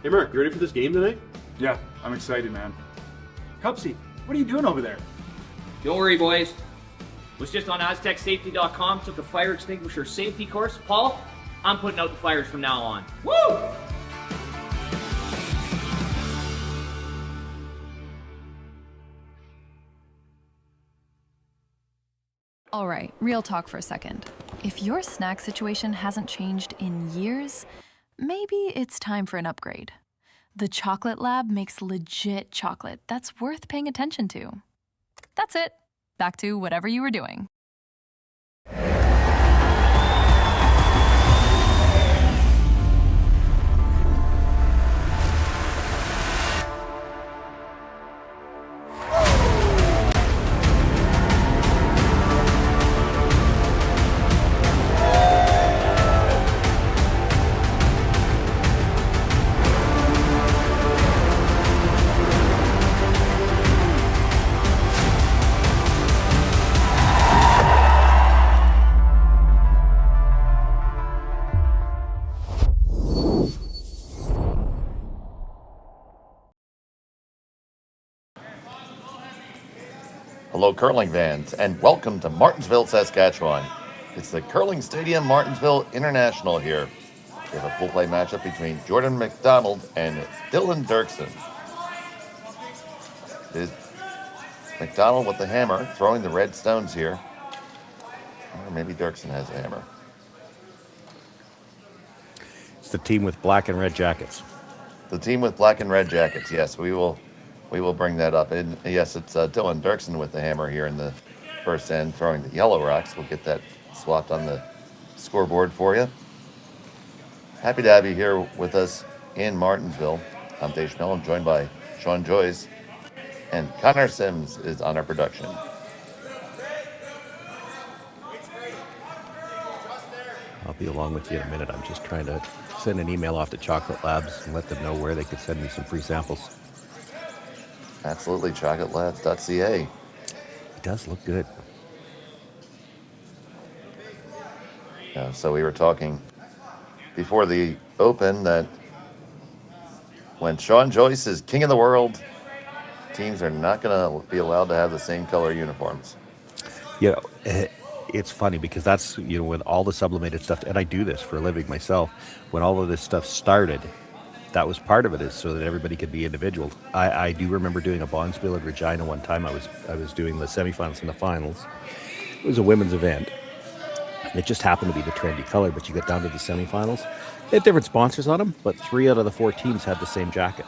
Hey Mark, you ready for this game tonight? Yeah, I'm excited, man. Cupsy, what are you doing over there? Don't worry, boys. Was just on AztecSafety.com, took a fire extinguisher safety course. Paul, I'm putting out the fires from now on. Woo! All right, real talk for a second. If your snack situation hasn't changed in years, maybe it's time for an upgrade. The Chocolate Lab makes legit chocolate that's worth paying attention to. That's it. Back to whatever you were doing. Hello, curling fans, and welcome to Martensville, Saskatchewan. It's the Curling Stadium Martensville International here. We have a full play matchup between Jordon McDonald and Derksen. It is McDonald with the hammer, throwing the red stones here. Or maybe Derksen has a hammer. It's the team with black and red jackets. The team with black and red jackets, yes, we will bring that up. And yes, it's Dylan Derksen with the hammer here in the first end, throwing the yellow rocks. We'll get that swapped on the scoreboard for you. Happy to have you here with us in Martensville. I'm Dave Schnell. I'm joined by Sean Joyce, and Connor Sims is on our production. I'll be along with you in a minute. I'm just trying to send an email off to Chocolate Labs and let them know where they could send me some free samples. Absolutely, chocolatelabs.ca. It does look good. Yeah, so we were talking before the open that when Sean Joyce is king of the world, teams are not going to be allowed to have the same color uniforms. You know, it's funny because that's, you know, with all the sublimated stuff, and I do this for a living myself, when all of this stuff started, that was part of it, is so that everybody could be individual. I do remember doing a Bondsville at Regina one time. I was doing the semifinals and the finals. It was a women's event. And it just happened to be the trendy color, but you got down to the semifinals. They had different sponsors on them, but 3 out of the 4 teams had the same jacket.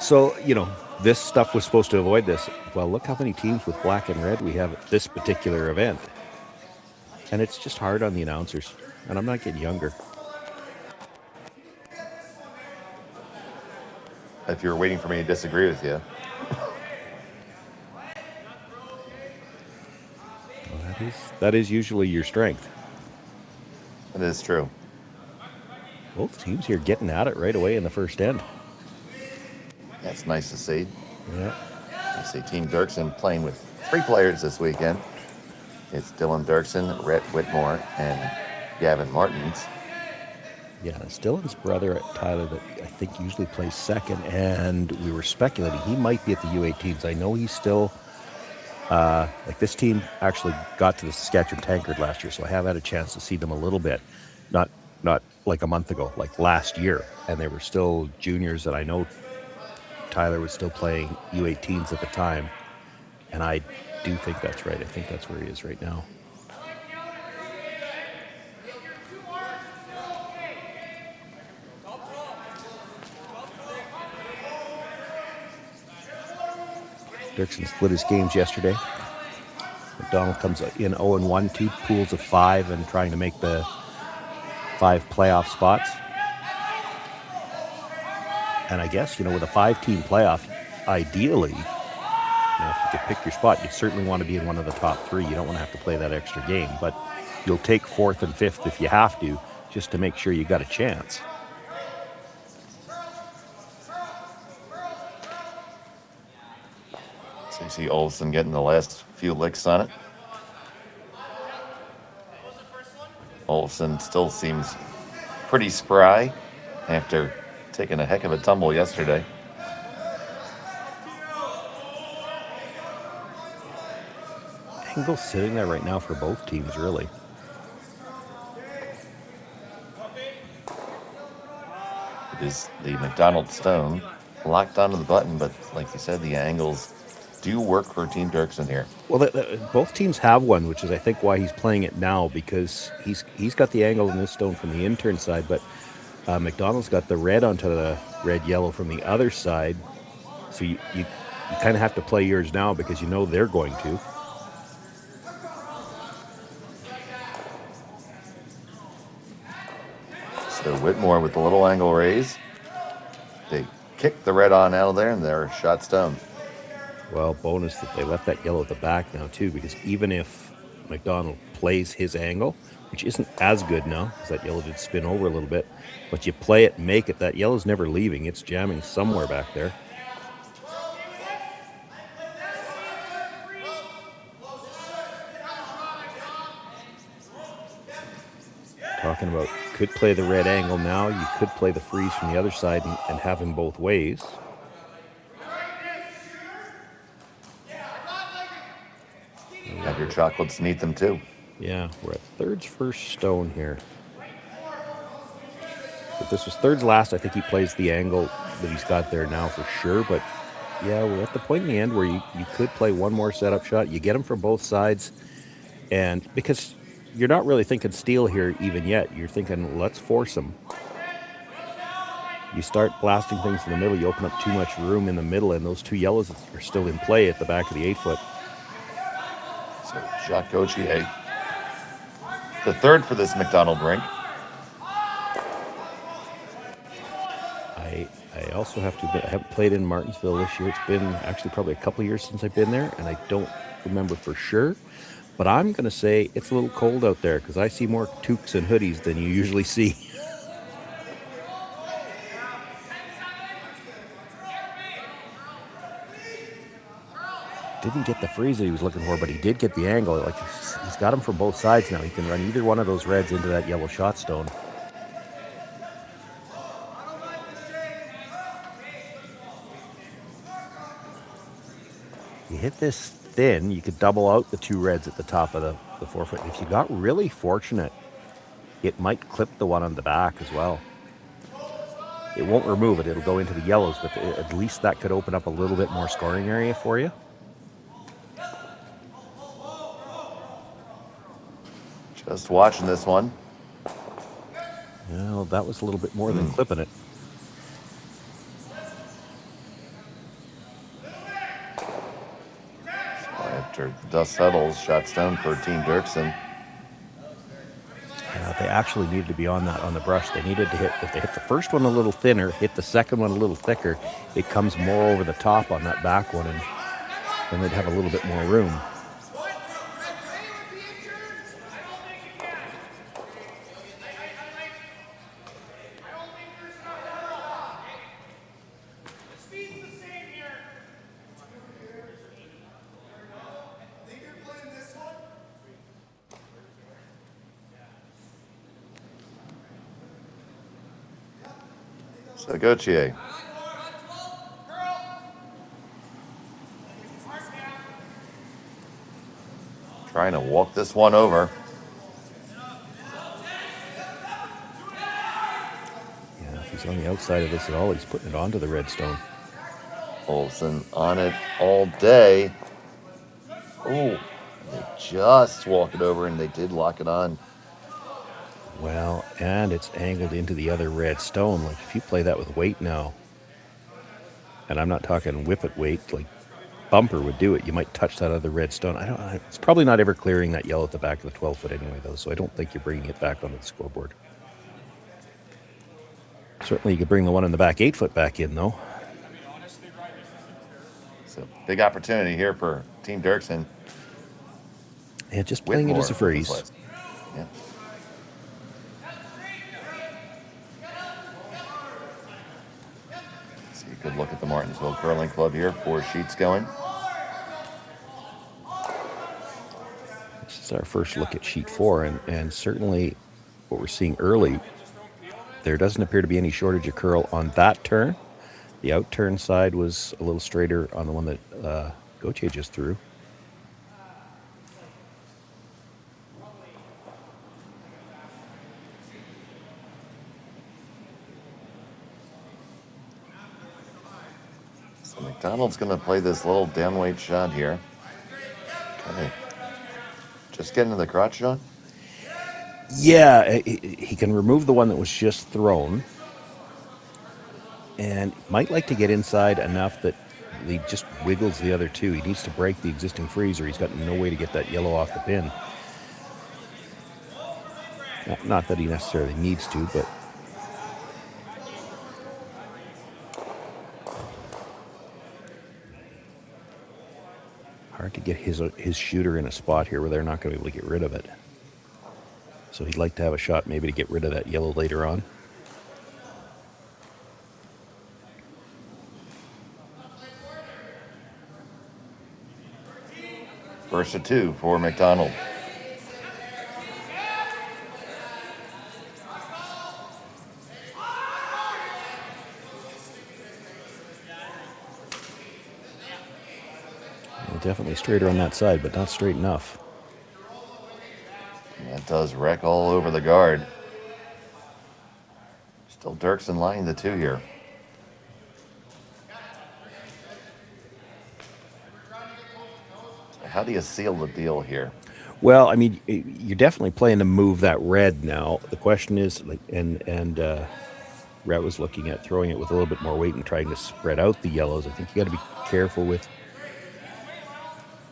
So, you know, this stuff was supposed to avoid this. Well, look how many teams with black and red we have at this particular event. And it's just hard on the announcers. And I'm not getting younger. If you're waiting for me to disagree with you. Well, that is usually your strength. It is true. Both teams here getting at it right away in the first end. That's nice to see. Yeah. I see Team Derksen playing with 3 players this weekend. It's Dylan Derksen, Rhett Whitmore, and Gavin Martins. Yeah, it's Dylan's brother, Tyler, that I think usually plays second, and we were speculating he might be at the U18s. I know he's still, like this team actually got to the Saskatchewan Tankard last year, so I have had a chance to see them a little bit. Not like a month ago, like last year, and they were still juniors, and I know Tyler was still playing U18s at the time, and I do think that's right. I think that's where he is right now. Derksen split his games yesterday. McDonald comes in 0-1, 2 pools of 5, and trying to make the 5 playoff spots. And I guess, you know, with a 5-team playoff, ideally, you know, if you could pick your spot, you certainly want to be in one of the top 3. You don't want to have to play that extra game, but you'll take 4th and 5th if you have to, just to make sure you got a chance. So you see Olsen getting the last few licks on it. Olsen still seems pretty spry after taking a heck of a tumble yesterday. Angle's sitting there right now for both teams, really. It is the McDonald Stone locked onto the button, but like you said, the angles do work for Team Derksen here. Well, both teams have one, which is I think why he's playing it now, because he's got the angle in this stone from the intern side, but McDonald's got the red onto the red-yellow from the other side. So you kind of have to play yours now because you know they're going to. So Whitmore with the little angle raise. They kick the red on out of there, and they're shot stone. Well, bonus that they left that yellow at the back now, too, because even if McDonald plays his angle, which isn't as good now, because that yellow did spin over a little bit, but you play it, make it, that yellow's never leaving. It's jamming somewhere back there. Talking about could play the red angle now. You could play the freeze from the other side and have him both ways. Have your chocolates neat them too. Yeah, we're at thirds first stone here. If this was thirds last, I think he plays the angle that he's got there now for sure. But yeah, we're at the point in the end where you could play one more setup shot. You get him from both sides. And because you're not really thinking steal here even yet. You're thinking, let's force him. You start blasting things in the middle, you open up too much room in the middle, and those two yellows are still in play at the back of the 8-foot. So Jacques Gauthier, the third for this McDonald rink. I also have to admit, I haven't played in Martensville this year. It's been actually probably a couple of years since I've been there, and I don't remember for sure. But I'm going to say it's a little cold out there because I see more toques and hoodies than you usually see. Didn't get the freeze that he was looking for, but he did get the angle. Like he's got him from both sides now. He can run either one of those reds into that yellow shot stone. You hit this thin, you could double out the two reds at the top of the 4-foot. If you got really fortunate, it might clip the one on the back as well. It won't remove it, it'll go into the yellows, but at least that could open up a little bit more scoring area for you. Just watching this one. Well, that was a little bit more than clipping it. After the dust settles, shots down for Team Derksen. They actually needed to be on the brush. They needed to hit, if they hit the first one a little thinner, hit the second one a little thicker, it comes more over the top on that back one, and then they'd have a little bit more room. So Gauthier. Trying to walk this one over. Yeah, if he's on the outside of this at all, he's putting it onto the redstone. Olsen on it all day. Oh, they just walk it over, and they did lock it on. Well, and it's angled into the other red stone. Like, if you play that with weight now, and I'm not talking whippet weight, like bumper would do it, you might touch that other red stone. It's probably not ever clearing that yellow at the back of the 12-foot anyway, though, so I don't think you're bringing it back onto the scoreboard. Certainly you could bring the one in the back 8-foot back in, though. So, big opportunity here for Team Derksen. And just playing it as a freeze. Yeah. Good look at the Martensville Curling Club here. 4 sheets going. This is our first look at sheet 4, and certainly what we're seeing early There doesn't appear to be any shortage of curl on that turn. The out turn side was a little straighter on the one that Gauthier just threw. So McDonald's going to play this little downweight shot here. Okay. Just getting to the crotch shot. Yeah, he can remove the one that was just thrown, and might like to get inside enough that he just wiggles the other two. He needs to break the existing freeze, or he's got no way to get that yellow off the pin. Not that he necessarily needs to, but hard to get his shooter in a spot here where they're not going to be able to get rid of it. So he'd like to have a shot maybe to get rid of that yellow later on. First of 2 for McDonald. Well, definitely straighter on that side, but not straight enough. That does wreck all over the guard. Still Derksen lining the 2 here. How do you seal the deal here? Well, I mean, you're definitely playing to move that red now. The question is, like, and Rhett was looking at throwing it with a little bit more weight and trying to spread out the yellows. I think you got to be careful with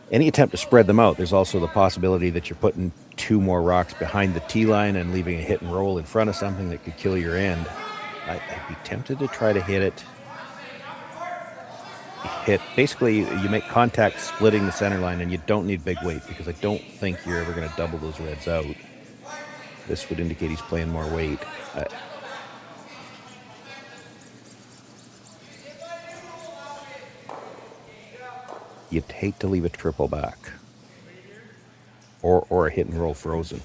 any attempt to spread them out. There's also the possibility that you're putting 2 more rocks behind the tee line and leaving a hit and roll in front of something that could kill your end. I'd be tempted to try to hit. Basically, you make contact splitting the center line, and you don't need big weight because I don't think you're ever going to double those reds out. This would indicate he's playing more weight. You'd hate to leave a triple back or a hit and roll frozen.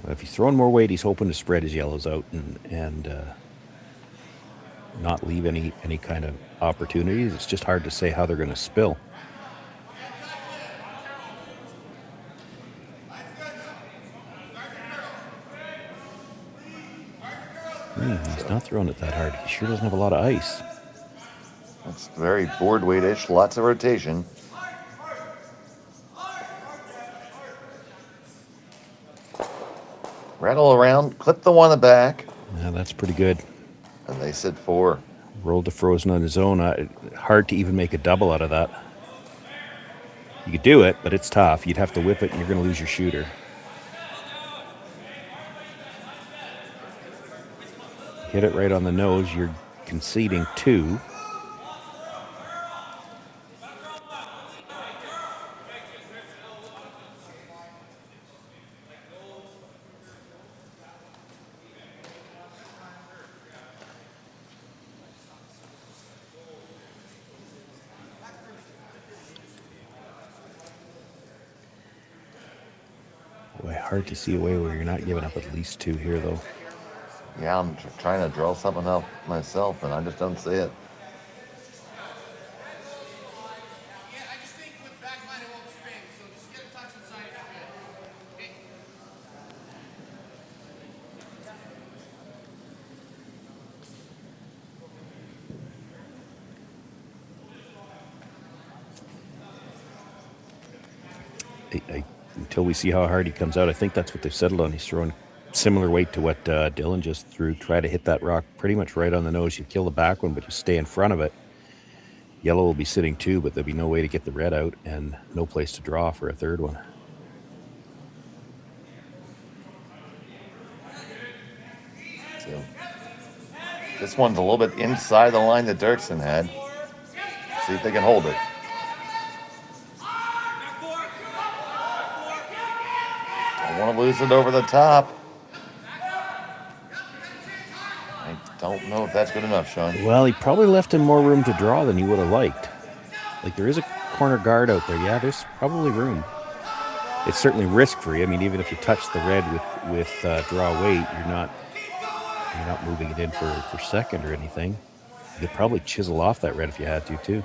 If he's throwing more weight, he's hoping to spread his yellows out and not leave any kind of opportunities. It's just hard to say how they're going to spill. He's not throwing it that hard. He sure doesn't have a lot of ice. That's very board weight-ish, lots of rotation. Rattle around, clip the one in the back. Yeah, that's pretty good. And they said 4. Rolled to frozen on his own. Hard to even make a double out of that. You could do it, but it's tough. You'd have to whip it, and you're going to lose your shooter. Hit it right on the nose. You're conceding 2. Boy, hard to see a way where you're not giving up at least 2 here, though. Yeah, I'm trying to draw something up myself, and I just don't see it. Until we see how hard he comes out, I think that's what they've settled on. He's throwing similar weight to what Dylan just threw. Try to hit that rock pretty much right on the nose. You kill the back one, but you stay in front of it. Yellow will be sitting 2, but there'll be no way to get the red out and no place to draw for a third one. So this one's a little bit inside the line that Derksen had. See if they can hold it. Don't want to lose it over the top. I don't Don't know if that's good enough, Sean. Well, he probably left him more room to draw than he would have liked. Like, there is a corner guard out there. Yeah, there's probably room. It's certainly risk-free. I mean, even if you touch the red with draw weight, you're not moving it in for second or anything. You could probably chisel off that red if you had to, too.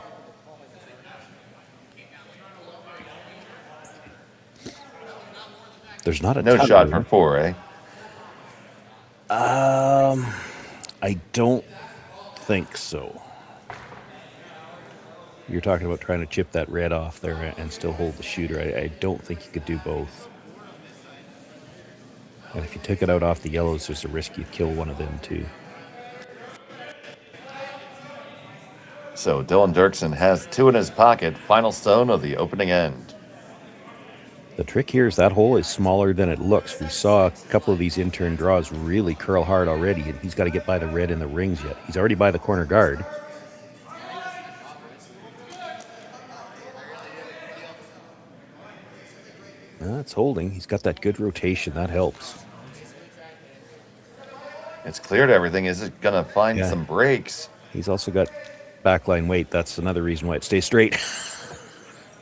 There's not a No ton shot of for room. 4, eh? I don't think so. You're talking about trying to chip that red off there and still hold the shooter. I don't think you could do both. And if you took it out off the yellows, there's a risk you'd kill one of them too. So Dylan Derksen has 2 in his pocket. Final stone of the opening end. The trick here is that hole is smaller than it looks. We saw a couple of these in-turn draws really curl hard already, and he's got to get by the red in the rings yet. He's already by the corner guard. That's holding. He's got that good rotation. That helps. It's cleared everything. Is it going to find Yeah. some breaks? He's also got backline weight. That's another reason why it stays straight.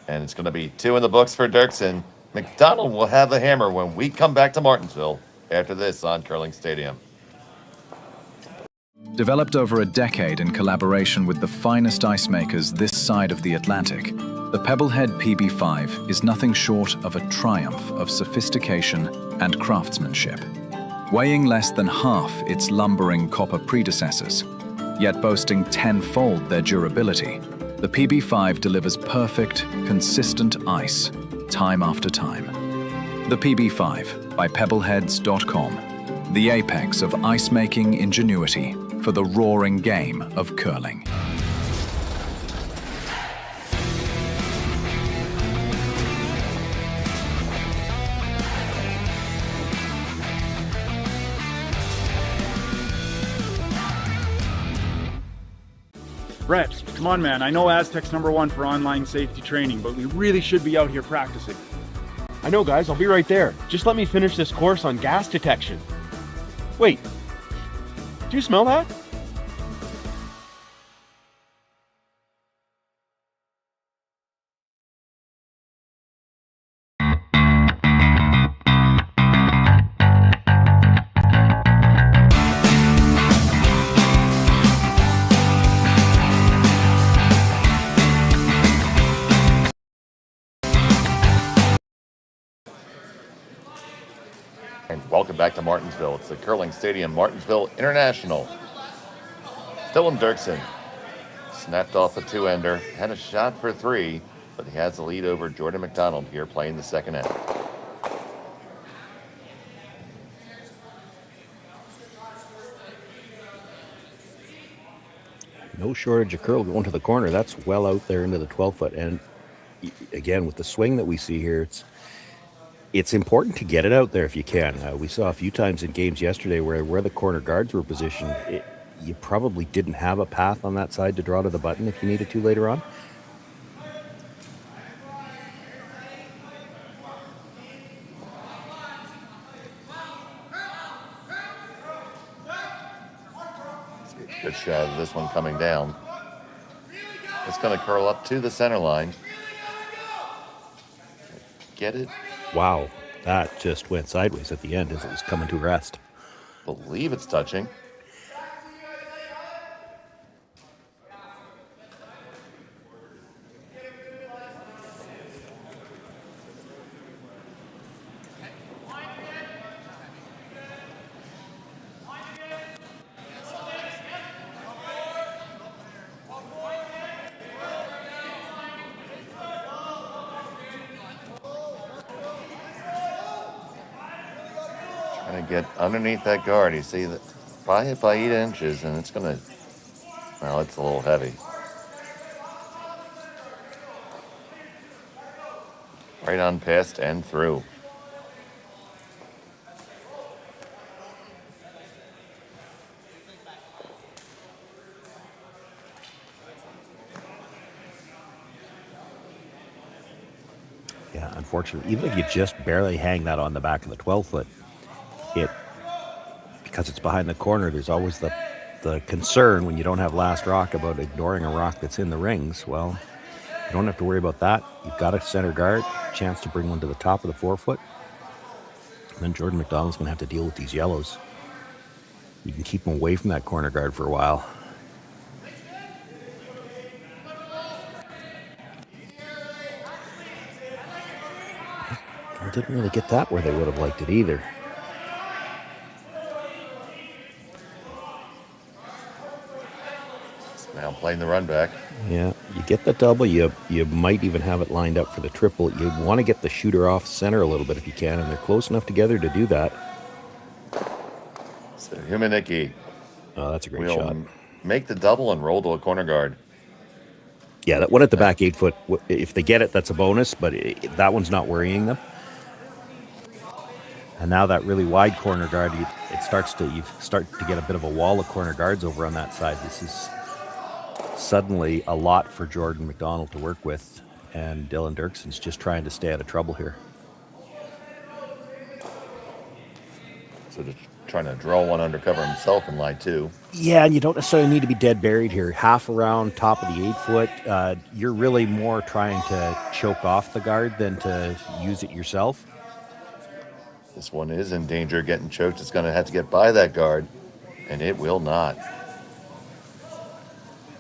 And it's going to be 2 in the books for Derksen. McDonald will have the hammer when we come back to Martensville after this on Curling Stadium. Developed over a decade in collaboration with the finest ice makers this side of the Atlantic, the Pebblehead PB5 is nothing short of a triumph of sophistication and craftsmanship. Weighing less than half its lumbering copper predecessors, yet boasting tenfold their durability, the PB5 delivers perfect, consistent ice, time after time. The PB5 by Pebbleheads.com, the apex of ice-making ingenuity for the roaring game of curling. Brett, come on, man. I know Aztec's #1 for online safety training, but we really should be out here practicing. I know, guys. I'll be right there. Just let me finish this course on gas detection. Wait. Do you smell that? And welcome back to Martensville. It's the Curling Stadium, Martensville International. Dylan Derksen snapped off a 2-ender, had a shot for 3, but he has the lead over Jordon McDonald here playing the second end. No shortage of curl going to the corner. That's well out there into the 12-foot. And again, with the swing that we see here, it's important to get it out there if you can. We saw a few times in games yesterday where the corner guards were positioned. You probably didn't have a path on that side to draw to the button if you needed to later on. Good shot of this one coming down. It's going to curl up to the center line. Get it? Wow, that just went sideways at the end as it was coming to rest. Believe it's touching. Trying to get underneath that guard. You see that by 8 inches, and it's going to, well, it's a little heavy. Right on past and through. Yeah, unfortunately, even if you just barely hang that on the back of the 12-foot, because it's behind the corner, there's always the the concern when you don't have last rock about ignoring a rock that's in the rings. Well, you don't have to worry about that. You've got a center guard, chance to bring one to the top of the 4-foot. And then Jordon McDonald's going to have to deal with these yellows. You can keep him away from that corner guard for a while. I didn't really get that where they would have liked it either. Now playing the run back. Yeah, you get the double, you might even have it lined up for the triple. You want to get the shooter off center a little bit if you can, and they're close enough together to do that. So Humanicki Oh, that's a great will shot. make the double and roll to a corner guard. Yeah, that one at the back 8-foot, if they get it, that's a bonus, but that one's not worrying them. And now that really wide corner guard, you start to get a bit of a wall of corner guards over on that side. This is suddenly a lot for Jordon McDonald to work with, and Dylan Derksen's just trying to stay out of trouble here. So just trying to draw one undercover himself in line 2. Yeah, and you don't necessarily need to be dead buried here. Half around, top of the 8-foot. You're really more trying to choke off the guard than to use it yourself. This one is in danger of getting choked. It's going to have to get by that guard, and it will not.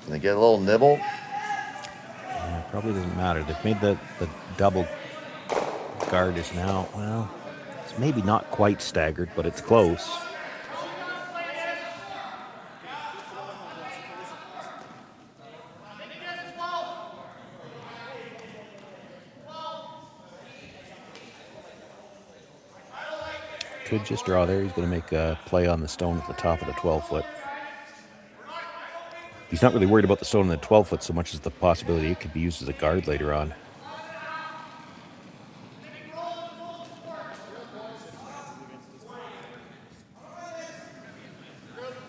Can they get a little nibble? Yeah, it probably doesn't matter. They've made the double guard is now, well, it's maybe not quite staggered, but it's close. Could just draw there. He's going to make a play on the stone at the top of the 12-foot. He's not really worried about the stone in the 12-foot so much as the possibility it could be used as a guard later on.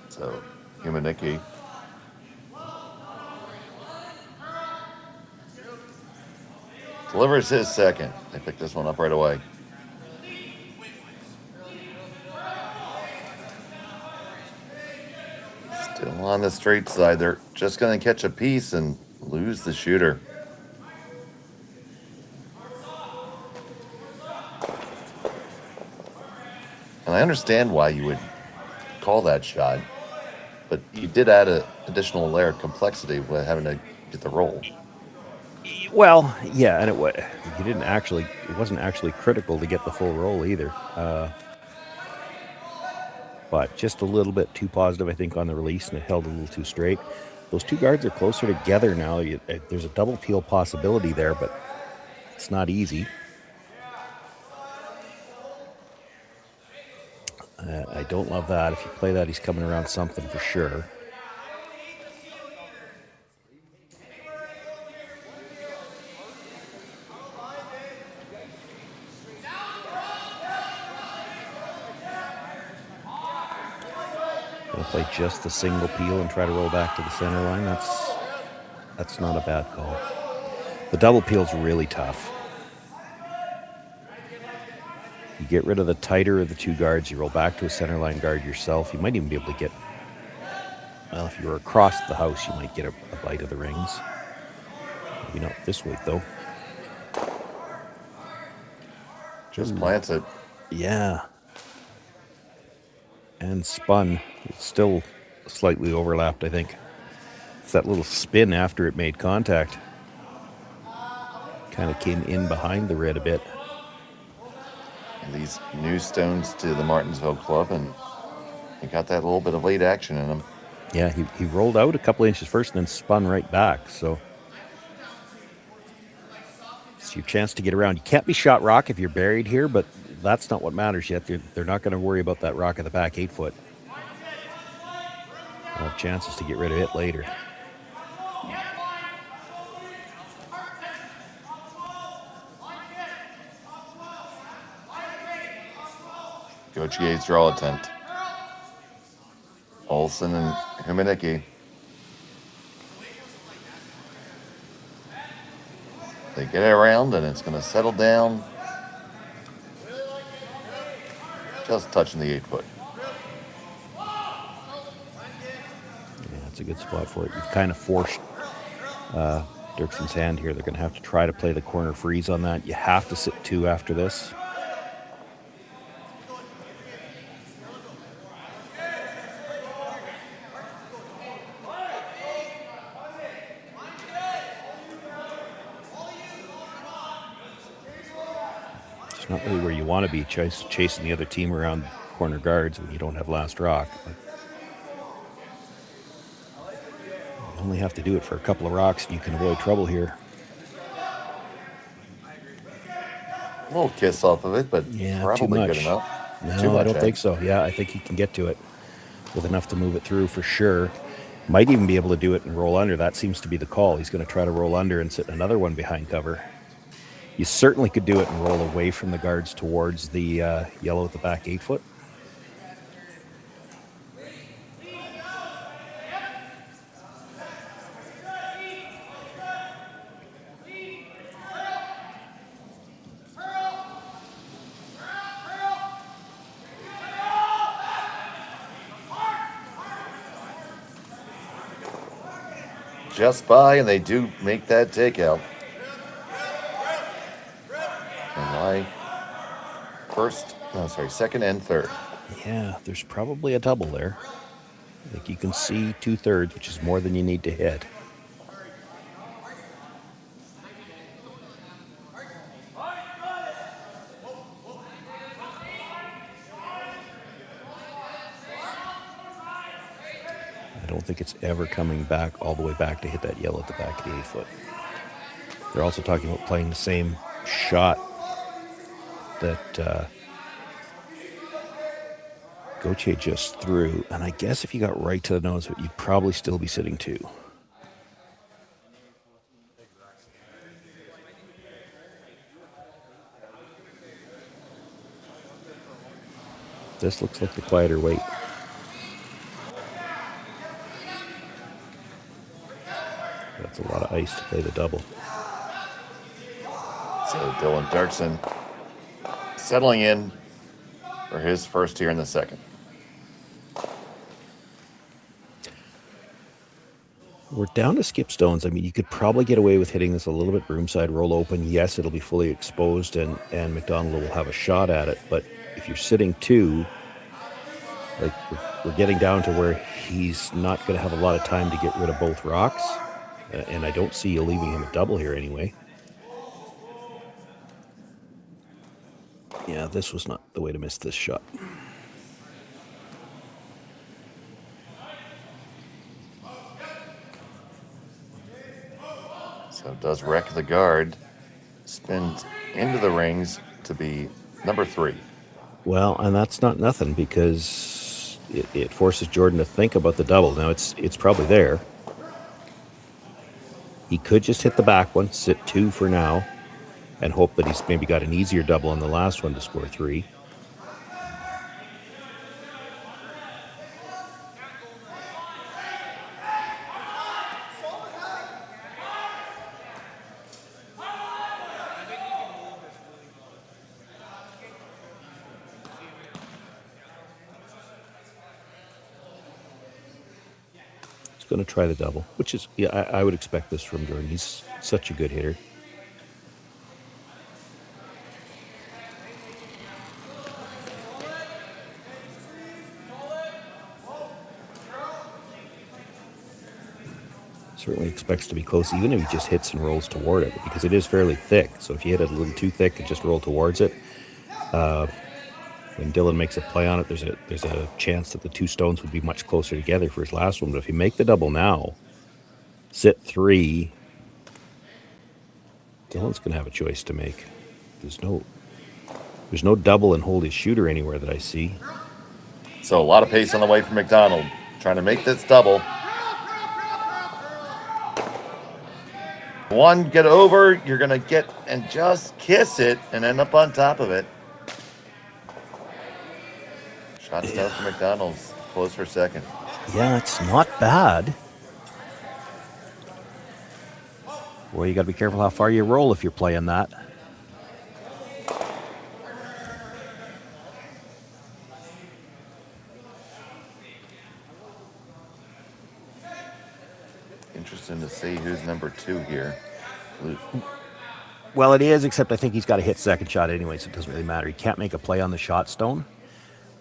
So, Humanicki. Delivers his second. They pick this one up right away. Still on the straight side. They're just going to catch a piece and lose the shooter. And I understand why you would call that shot, but you did add an additional layer of complexity with having to get the roll. Well, yeah, and it wasn't actually critical to get the full roll either. But just a little bit too positive, I think, on the release, and it held a little too straight. Those two guards are closer together now. There's a double peel possibility there, but it's not easy. I don't love that. If you play that, he's coming around something for sure. Gonna play just the single peel and try to roll back to the center line. That's not a bad call. The double peel's really tough. You get rid of the tighter of the two guards, you roll back to a center line guard yourself. You might even be able to get, well, if you were across the house, you might get a bite of the rings. Maybe not this week, though. Just plants it. Yeah. And spun. It's still slightly overlapped, I think. It's that little spin after it made contact. Kind of came in behind the red a bit. These new stones to the Martensville club, and he got that little bit of late action in him. Yeah, he rolled out a couple inches first and then spun right back, so it's your chance to get around. You can't be shot rock if you're buried here, but that's not what matters yet. They're not going to worry about that rock at the back 8-foot. They'll have chances to get rid of it later. Gautier's draw attempt. Olsen and Humanicki. They get it around, and it's going to settle down. Just touching the 8-foot. good spot for it. You've kind of forced Derksen's hand here. They're going to have to try to play the corner freeze on that. You have to sit 2 after this. It's not really where you want to be chasing the other team around corner guards when you don't have last rock. But you only have to do it for a couple of rocks and you can avoid trouble here. A little kiss off of it, but Yeah, probably too much. good enough. No, Too much, I don't think so. Yeah, I think he can get to it with enough to move it through for sure. Might even be able to do it and roll under. That seems to be the call. He's going to try to roll under and sit another one behind cover. You certainly could do it and roll away from the guards towards the yellow at the back 8 foot. Just by, and they do make that takeout. And second and third. Yeah, there's probably a double there. I think you can see 2/3, which is more than you need to hit. I don't think it's ever coming back all the way back to hit that yellow at the back of the 8 foot. They're also talking about playing the same shot that Gauthier just threw. And I guess if you got right to the nose, you'd probably still be sitting 2. This looks like the quieter weight. That's a lot of ice to play the double. So Dylan Derksen settling in for his first here in the second. We're down to skip stones. I mean, you could probably get away with hitting this a little bit broomside, roll open. Yes, it'll be fully exposed, and McDonald will have a shot at it. But if you're sitting 2, like we're getting down to where he's not going to have a lot of time to get rid of both rocks. And I don't see you leaving him a double here anyway. Yeah, this was not the way to miss this shot. So does wreck the guard. Spins into the rings to be number 3. Well, and that's not nothing because it forces Jordon to think about the double. Now, it's probably there. He could just hit the back one, sit 2 for now, and hope that he's maybe got an easier double on the last one to score 3. Going to try the double, which is, yeah, I would expect this from Jordon. He's such a good hitter. Certainly expects to be close, even if he just hits and rolls toward it, because it is fairly thick. So if you hit it a little too thick and just roll towards it, when Dylan makes a play on it, there's a chance that the 2 stones would be much closer together for his last one. But if you make the double now, sit 3, Dylan's going to have a choice to make. There's no double and hold his shooter anywhere that I see. So a lot of pace on the way from McDonald. Trying to make this double. 1, get over. You're going to get and just kiss it and end up on top of it. Shot stuff for McDonald's. Close for second. Yeah, it's not bad. Boy, you got to be careful how far you roll if you're playing that. see who's number 2 here. Well, it is, except I think he's got to hit second shot anyway, so it doesn't really matter. He can't make a play on the shot stone.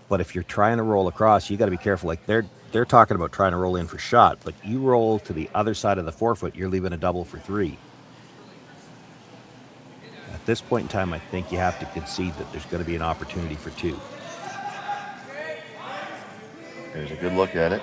But if you're trying to roll across, you got to be careful. Like they're talking about trying to roll in for shot, but you roll to the other side of the 4-foot, you're leaving a double for 3. At this point in time, I think you have to concede that there's going to be an opportunity for 2. Here's a good look at it.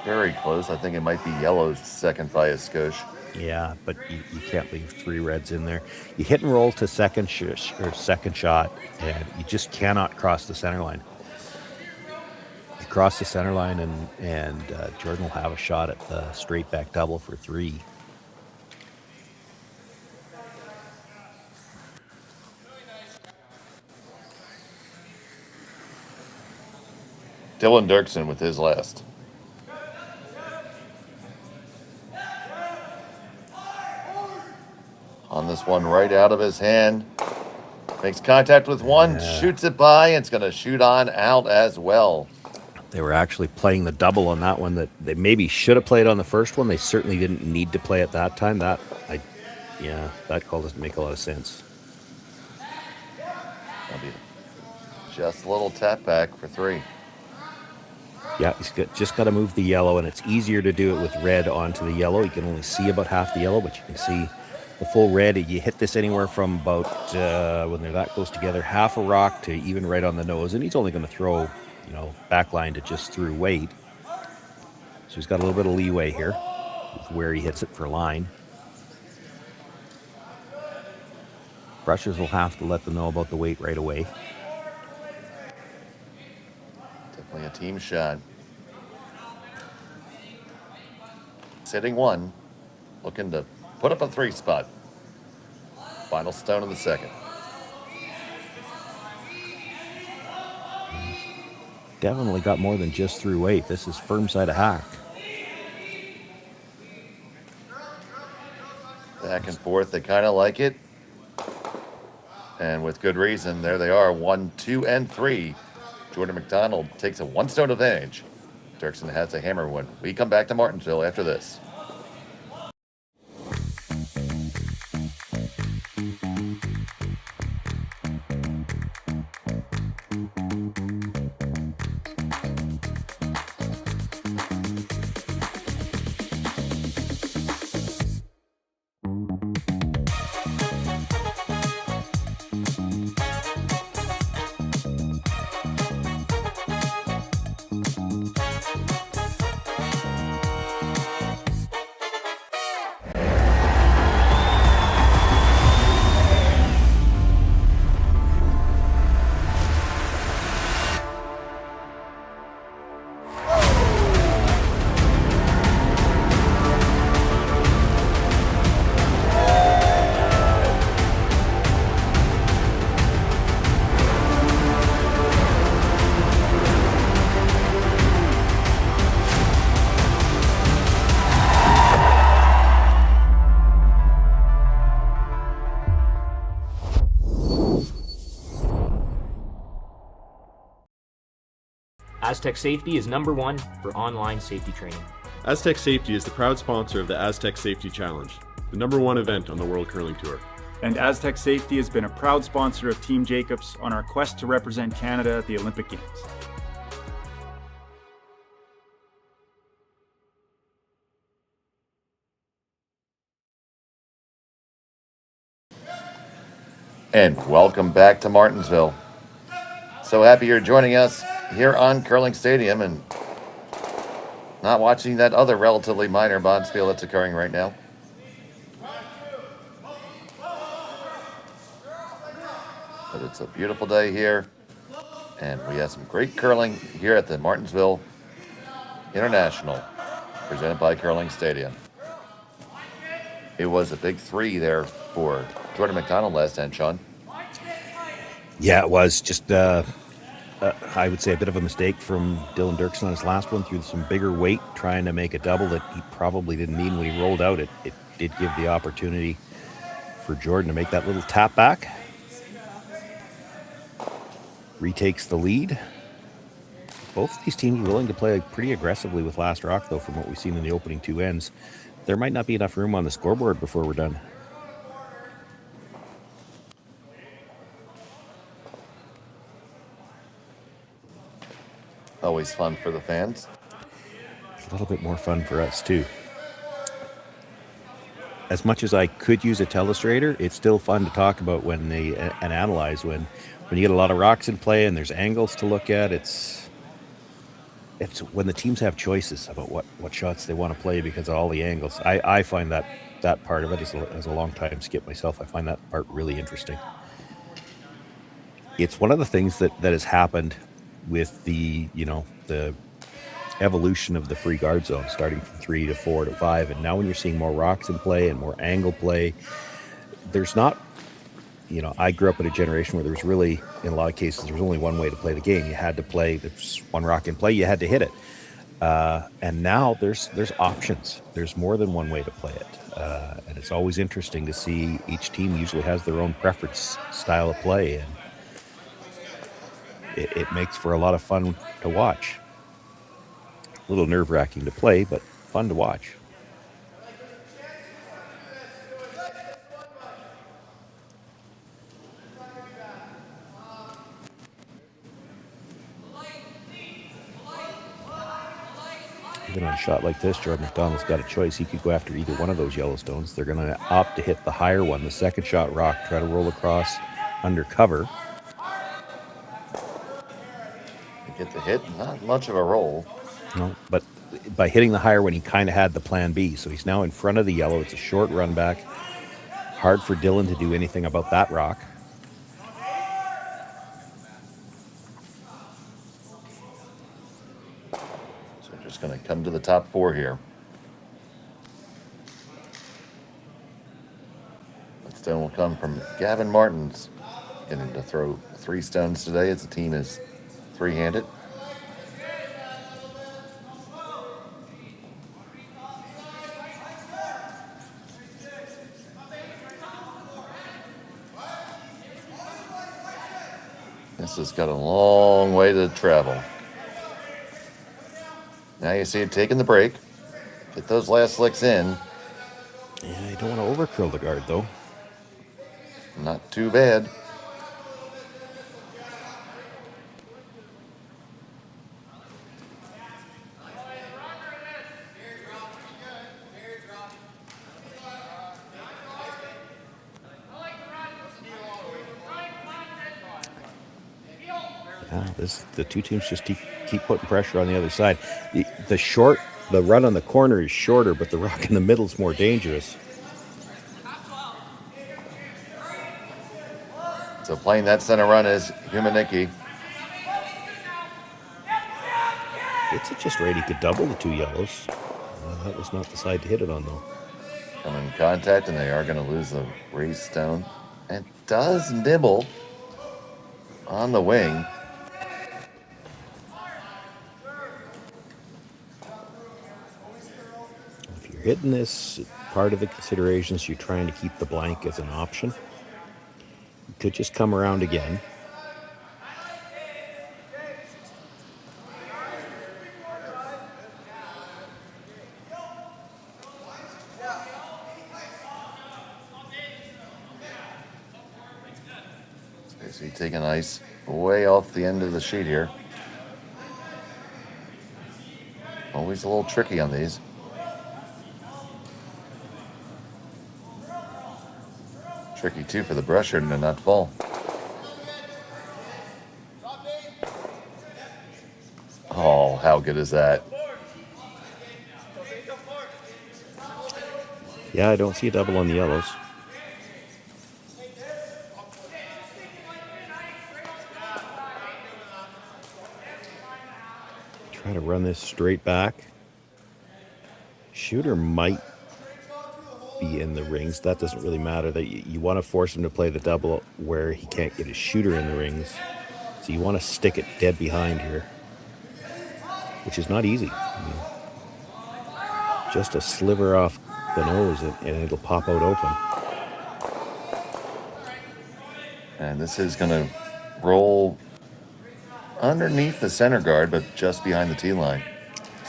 Very close. I think it might be yellow's second by a skosh. Yeah, but you can't leave 3 reds in there. You hit and roll to second shot, and you just cannot cross the center line. You cross the center line, and Jordon will have a shot at the straight back double for 3. Dylan Derksen with his last. On this one, right out of his hand. Makes contact with one, shoots it by, and it's going to shoot on out as well. They were actually playing the double on that one that they maybe should have played on the first one. They certainly didn't need to play at that time. That call doesn't make a lot of sense. That'll be just a little tap back for 3. Yeah, he's just got to move the yellow, and it's easier to do it with red onto the yellow. You can only see about half the yellow, but you can see the full red. You hit this anywhere from about, when they're that close together, half a rock to even right on the nose. And he's only going to throw, backline to just through weight. So he's got a little bit of leeway here with where he hits it for line. Brushers will have to let them know about the weight right away. Definitely a team shot. Sitting 1, looking to put up a 3 spot. Final stone of the second. Definitely got more than just through weight. This is firm side of hack. Back and forth, they kind of like it. And with good reason, there they are, 1, 2, and 3. Jordon McDonald takes a 1 stone advantage. Derksen has a hammer win. We come back to Martensville after this. Aztec Safety is #1 for online safety training. Aztec Safety is the proud sponsor of the Aztec Safety Challenge, the #1 event on the World Curling Tour. And Aztec Safety has been a proud sponsor of Team Jacobs on our quest to represent Canada at the Olympic Games. And welcome back to Martensville. So happy you're joining us here on Curling Stadium and not watching that other relatively minor bonspiel that's occurring right now. But it's a beautiful day here, and we have some great curling here at the Martensville International, presented by Curling Stadium. It was a big 3 there for Jordon McDonald last end, Sean. Yeah, it was just, I would say, a bit of a mistake from Dylan Derksen on his last one, through some bigger weight, trying to make a double that he probably didn't need. When he rolled out, it did give the opportunity for Jordon to make that little tap back. Retakes the lead. both of these teams willing to play pretty aggressively with last rock, though, from what we've seen in the opening two ends. There might not be enough room on the scoreboard before we're done. Always fun for the fans. It's a little bit more fun for us, too. As much as I could use a telestrator, it's still fun to talk about when they and analyze when you get a lot of rocks in play and there's angles to look at. It's when the teams have choices about what shots they want to play because of all the angles. I find that part of it, as a long time skip myself, I find that part really interesting. It's one of the things that has happened with the evolution of the free guard zone, starting from 3 to 4 to 5, and now when you're seeing more rocks in play and more angle play, there's not, I grew up in a generation where there was really, in a lot of cases, there was only one way to play the game. You had to play, there's one rock in play, you had to hit it. And now there's options. There's more than one way to play it. And it's always interesting to see each team usually has their own preference style of play, and it makes for a lot of fun to watch. A little nerve-wracking to play, but fun to watch. Even on a shot like this, Jordon McDonald's got a choice. He could go after either one of those Yellowstones. They're going to opt to hit the higher one, the second shot rock, try to roll across under cover. Get the hit, not much of a roll. No, but by hitting the higher one, he kind of had the plan B. So he's now in front of the yellow. It's a short run back. Hard for Dylan to do anything about that rock. So we're just going to come to the top 4 here. That stone will come from Gavin Martins. Getting to throw 3 stones today as the team is 3-handed. This has got a long way to travel. Now you see it taking the break. Get those last licks in. Yeah, you don't want to overcurl the guard, though. Not too bad. The two teams just keep putting pressure on the other side. The run on the corner is shorter, but the rock in the middle is more dangerous. So playing that center run is Humanicki. It's just right. He could double the 2 yellows. That was not the side to hit it on, though. Come in contact, and they are going to lose the raised stone. And does nibble on the wing. If you're hitting this, part of the considerations, you're trying to keep the blank as an option. You could just come around again. So you take an ice way off the end of the sheet here. Always a little tricky on these. Tricky too for the brusher to not fall. Oh, how good is that? Yeah, I don't see a double on the yellows. Try to run this straight back. Shooter might be in the rings. That doesn't really matter. That you want to force him to play the double where he can't get his shooter in the rings. So you want to stick it dead behind here, which is not easy. I mean, just a sliver off the nose and it'll pop out open. And this is going to roll underneath the center guard, but just behind the tee line.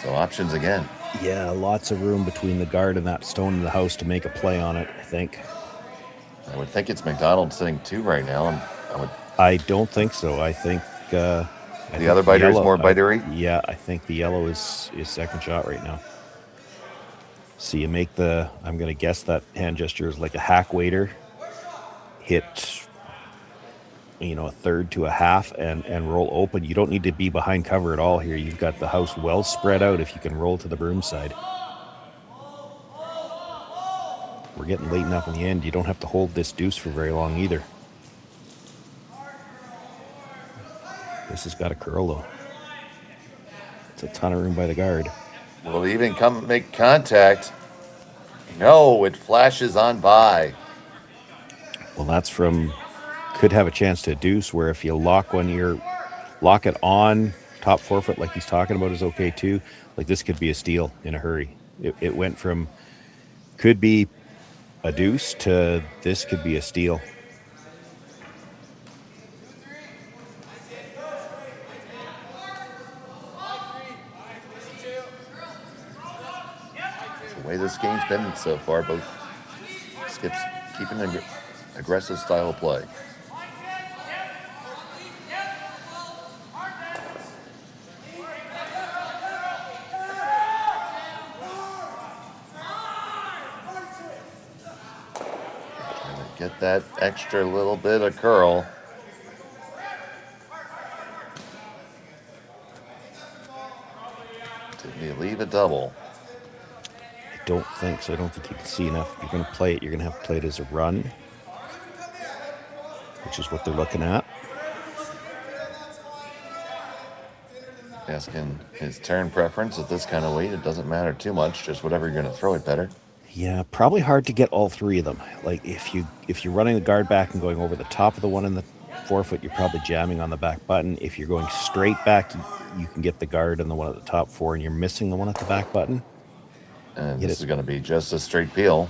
So options again. Yeah, lots of room between the guard and that stone in the house to make a play on it, I think. I would think it's McDonald sitting 2 right now, and I don't think so. I think the other biter is more bitery. Yeah, I think the yellow is second shot right now. So you make I'm going to guess that hand gesture is like a hack waiter. Hit, a third to a half and roll open. You don't need to be behind cover at all here. You've got the house well spread out if you can roll to the broom side. We're getting late enough in the end. You don't have to hold this deuce for very long either. This has got a curl though. It's a ton of room by the guard. Will he even make contact? No, it flashes on by. Well, that's could have a chance to deuce, where if you lock it on top forefoot like he's talking about is okay too. Like this could be a steal in a hurry. It went from could be a deuce to this could be a steal. The way this game's been so far, both skips keeping an aggressive style of play. Trying to get that extra little bit of curl. Did he leave a double? I don't think so. I don't think you can see enough. If you're going to play it, you're going to have to play it as a run, which is what they're looking at. Asking his turn preference at this kind of weight. It doesn't matter too much. Just whatever you're going to throw it better. Yeah, probably hard to get all three of them. Like if you're running the guard back and going over the top of the one in the forefoot, you're probably jamming on the back button. If you're going straight back, you can get the guard and the one at the top 4, and you're missing the one at the back button. And this is going to be just a straight peel,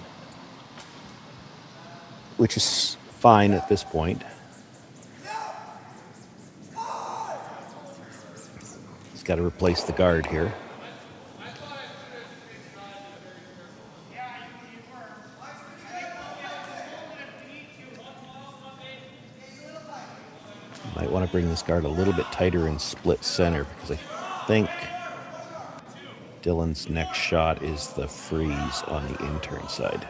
which is fine at this point. He's got to replace the guard here. Might want to bring this guard a little bit tighter in split center, because I think Dylan's next shot is the freeze on the intern side.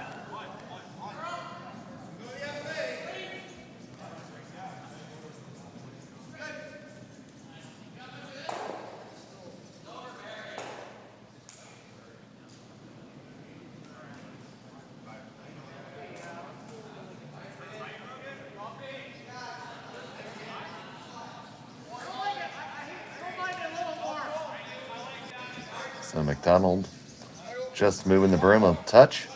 So McDonald just moving the broom a touch.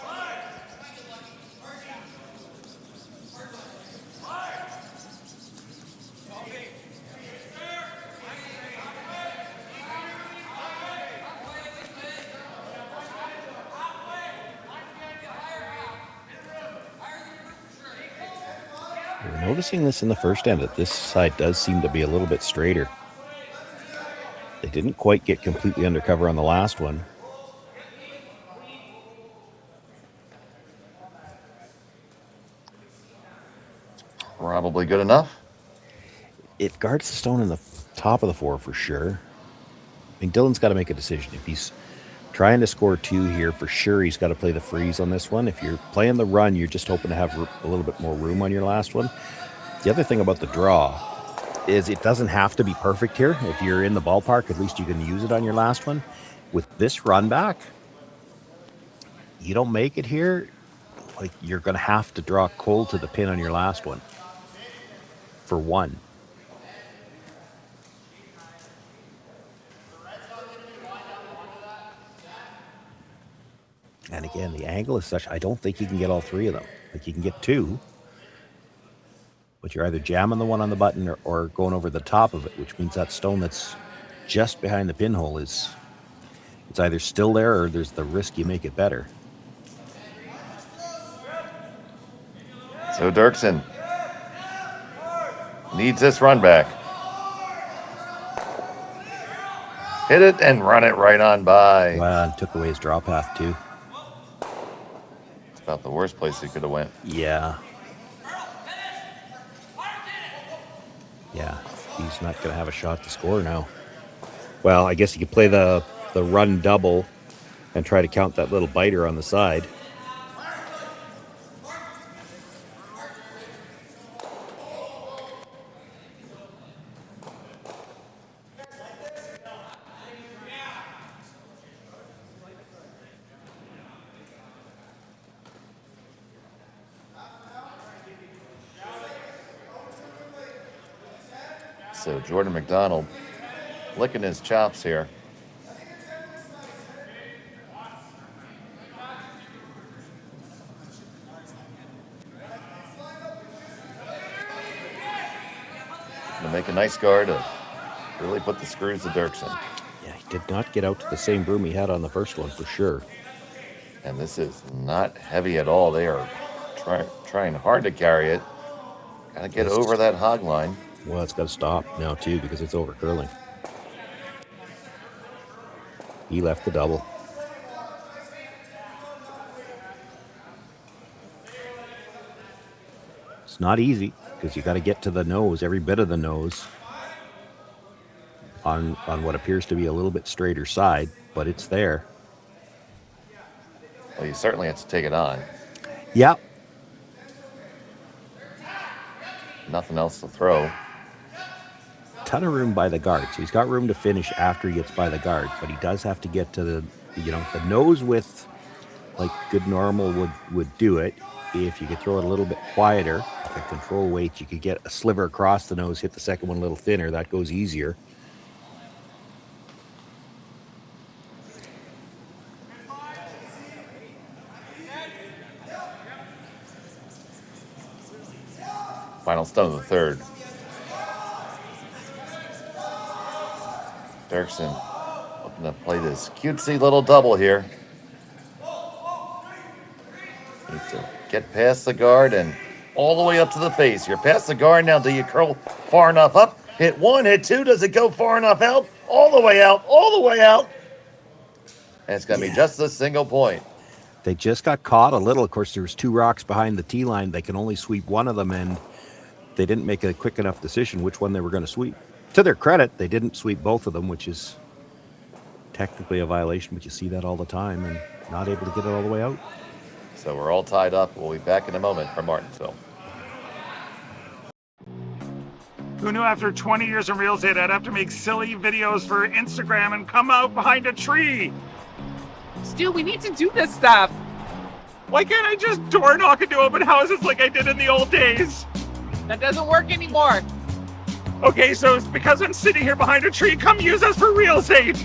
We're noticing this in the first end, that this side does seem to be a little bit straighter. They didn't quite get completely undercover on the last one. Probably good enough. It guards the stone in the top of the 4 for sure. I mean, Dylan's got to make a decision. If he's trying to score 2 here, for sure he's got to play the freeze on this one. If you're playing the run, you're just hoping to have a little bit more room on your last one. The other thing about the draw is it doesn't have to be perfect here. If you're in the ballpark, at least you can use it on your last one. With this run back, you don't make it here, like you're going to have to draw cold to the pin on your last one for 1. And again, the angle is such, I don't think you can get all 3 of them. Like you can get 2. But you're either jamming the one on the button or going over the top of it, which means that stone that's just behind the pinhole it's either still there or there's the risk you make it better. So Derksen needs this run back. Hit it and run it right on by. Well, and took away his draw path too. It's about the worst place he could have went. Yeah. Yeah, he's not going to have a shot to score now. Well, I guess he could play the run double and try to count that little biter on the side. So Jordon McDonald licking his chops here. Gonna make a nice guard to really put the screws to Derksen. Yeah, he did not get out to the same broom he had on the first one for sure. And this is not heavy at all. They are trying hard to carry it. Gotta get over that hog line. Well, it's got to stop now too because it's over curling. He left the double. It's not easy because you got to get to the nose, every bit of the nose, on what appears to be a little bit straighter side, but it's there. Well, you certainly have to take it on. Yep. Nothing else to throw. Ton of room by the guard, so he's got room to finish after he gets by the guard, but he does have to get to the nose width like good normal would do it. If you could throw it a little bit quieter, like a control weight, you could get a sliver across the nose, hit the second one a little thinner. That goes easier. Final stone of the third. Derksen looking to play this cutesy little double here. Needs to get past the guard and all the way up to the face. You're past the guard now. Do you curl far enough up? Hit one, hit two. Does it go far enough out? All the way out, all the way out. And it's going to be just a single point. They just got caught a little. Of course, there was two rocks behind the tee line. They can only sweep one of them, and they didn't make a quick enough decision which one they were going to sweep. To their credit, they didn't sweep both of them, which is technically a violation, but you see that all the time, and not able to get it all the way out. So we're all tied up. We'll be back in a moment from Martensville. Who knew after 20 years in real estate I'd have to make silly videos for Instagram and come out behind a tree? Stu, we need to do this stuff. Why can't I just door knock into open houses like I did in the old days? That doesn't work anymore. Okay, so it's because I'm sitting here behind a tree. Come use us for real estate.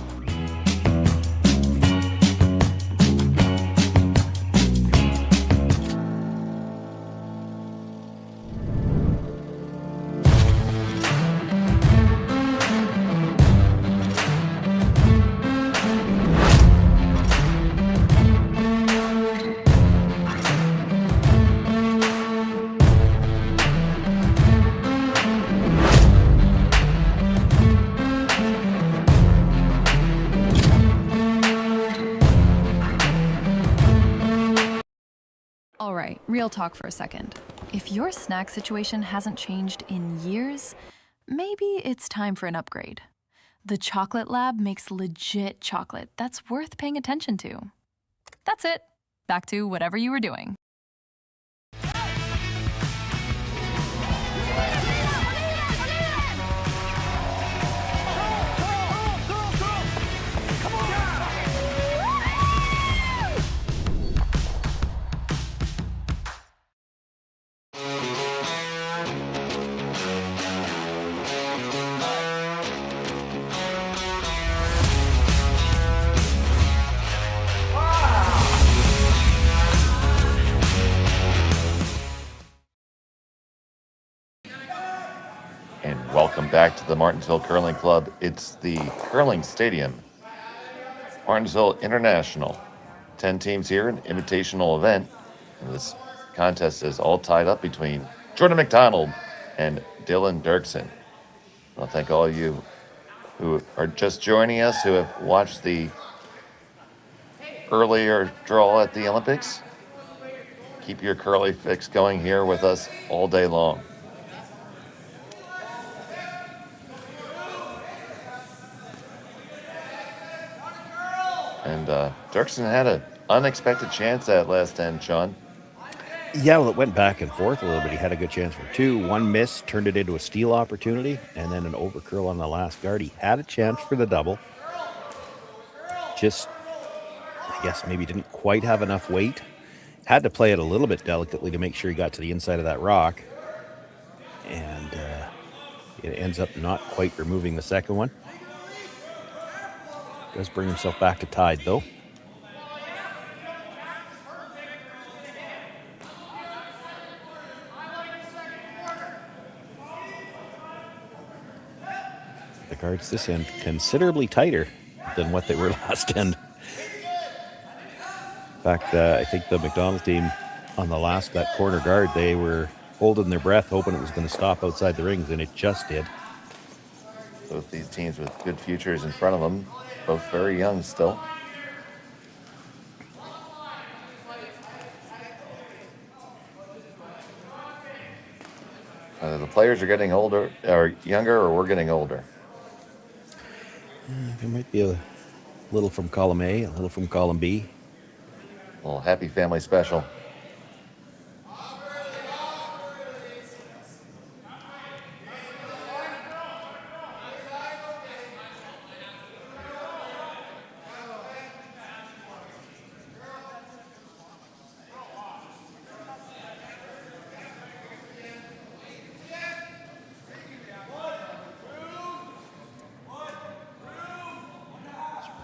All right, real talk for a second. If your snack situation hasn't changed in years, maybe it's time for an upgrade. The Chocolate Lab makes legit chocolate that's worth paying attention to. That's it. Back to whatever you were doing. And welcome back to the Martensville Curling Club. It's the curling stadium, Martensville International. 10 teams here, an invitational event. And this contest is all tied up between Jordon McDonald and Derksen. I'll thank all of you who are just joining us, who have watched the earlier draw at the Olympics, keep your curly fix going here with us all day long. And Derksen had an unexpected chance at last end, Sean. Yeah, well, it went back and forth a little bit. He had a good chance for two. One miss turned it into a steal opportunity, and then an overcurl on the last guard. He had a chance for the double. Just, I guess, maybe didn't quite have enough weight. Had to play it a little bit delicately to make sure he got to the inside of that rock. And it ends up not quite removing the second one. Does bring himself back to tied, though. The guards this end considerably tighter than what they were last end. In fact, I think the McDonald team on the last, that corner guard, they were holding their breath, hoping it was going to stop outside the rings, and it just did. Both these teams with good futures in front of them, both very young still. The players are getting older, or younger, or we're getting older. There might be a little from column A, a little from column B. Well, happy family special.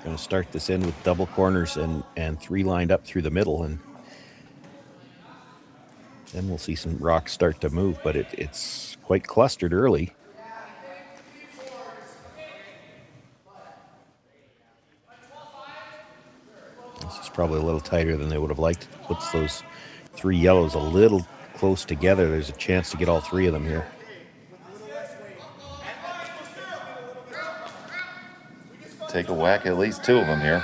Going to start this in with double corners and three lined up through the middle, and then we'll see some rocks start to move, but it's quite clustered early. This is probably a little tighter than they would have liked. Puts those three yellows a little close together. There's a chance to get all three of them here. Take a whack at least two of them here.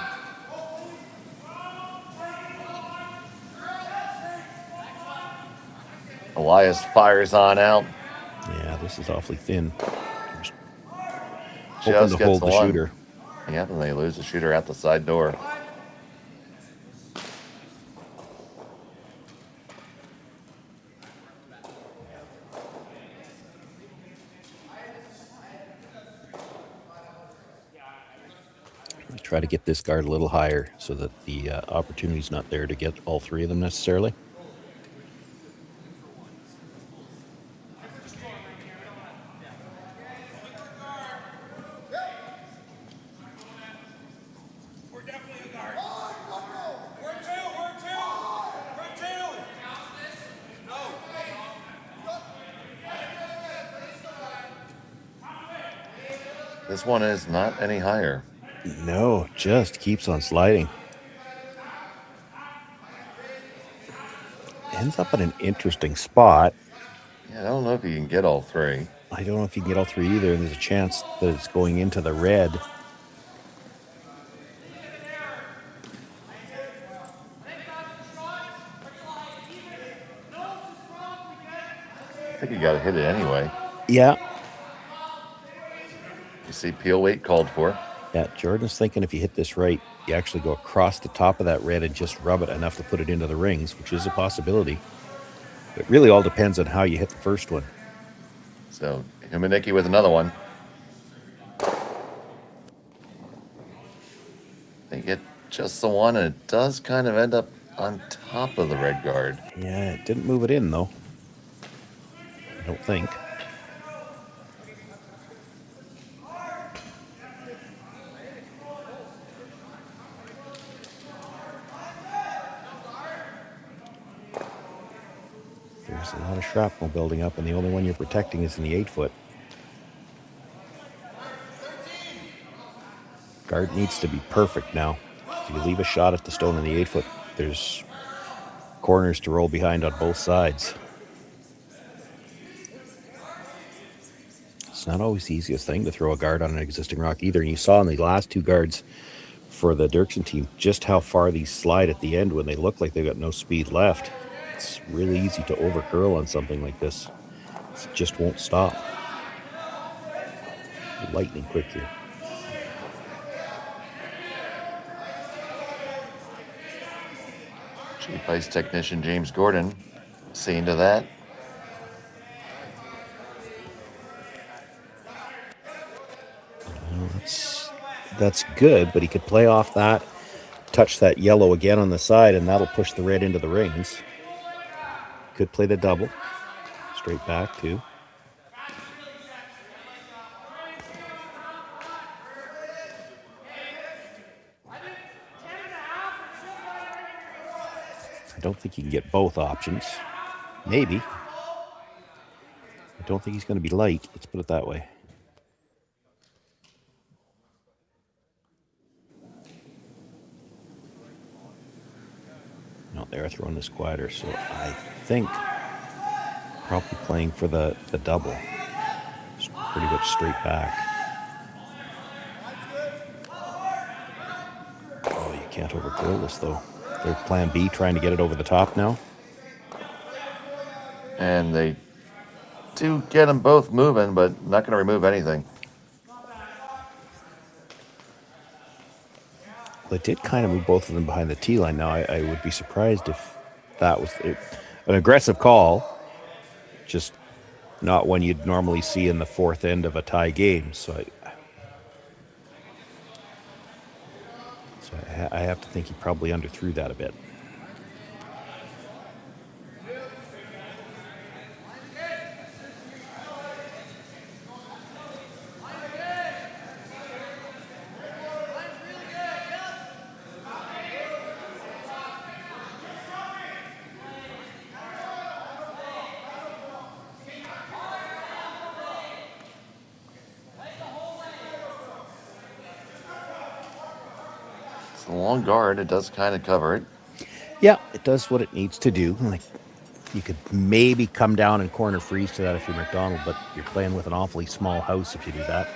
Elias fires on out. Yeah, this is awfully thin. Just Hoping to gets hold the one. shooter. Yeah, and they lose the shooter out the side door. Try to get this guard a little higher so that the opportunity's not there to get all three of them necessarily. This one is not any higher. No, just keeps on sliding. Ends up in an interesting spot. Yeah, I don't know if you can get all three. I don't know if you can get all three either, and there's a chance that it's going into the red. I think you got to hit it anyway. Yeah. You see peel weight called for. Yeah, Jordan's thinking if you hit this right, you actually go across the top of that red and just rub it enough to put it into the rings, which is a possibility. It really all depends on how you hit the first one. So, Humanicki with another one. They get just the one, and it does kind of end up on top of the red guard. Yeah, it didn't move it in, though. I don't think. There's a lot of shrapnel building up, and the only one you're protecting is in the 8-foot. Guard needs to be perfect now. If you leave a shot at the stone in the 8-foot, there's corners to roll behind on both sides. It's not always the easiest thing to throw a guard on an existing rock either. And you saw in the last two guards for the Derksen team just how far these slide at the end when they look like they've got no speed left. It's really easy to overcurl on something like this. It just won't stop. Lightning quick here. Chief ice technician James Gordon seeing to that. Well, that's good, but he could play off that, touch that yellow again on the side, and that'll push the red into the rings. Could play the double. Straight back, too. I don't think you can get both options. Maybe. I don't think he's going to be light. Let's put it that way. No, they're throwing this quieter, so I think probably playing for the double. It's pretty much straight back. Oh, you can't overcurl this, though. Their plan B, trying to get it over the top now. And they do get them both moving, but not going to remove anything. Well, it did kind of move both of them behind the tee line. Now, I would be surprised if that was an aggressive call, just not one you'd normally see in the fourth end of a tie game. So I have to think he probably underthrew that a bit. It's a long guard. It does kind of cover it. Yeah, it does what it needs to do. Like, you could maybe come down and corner freeze to that if you're McDonald, but you're playing with an awfully small house if you do that.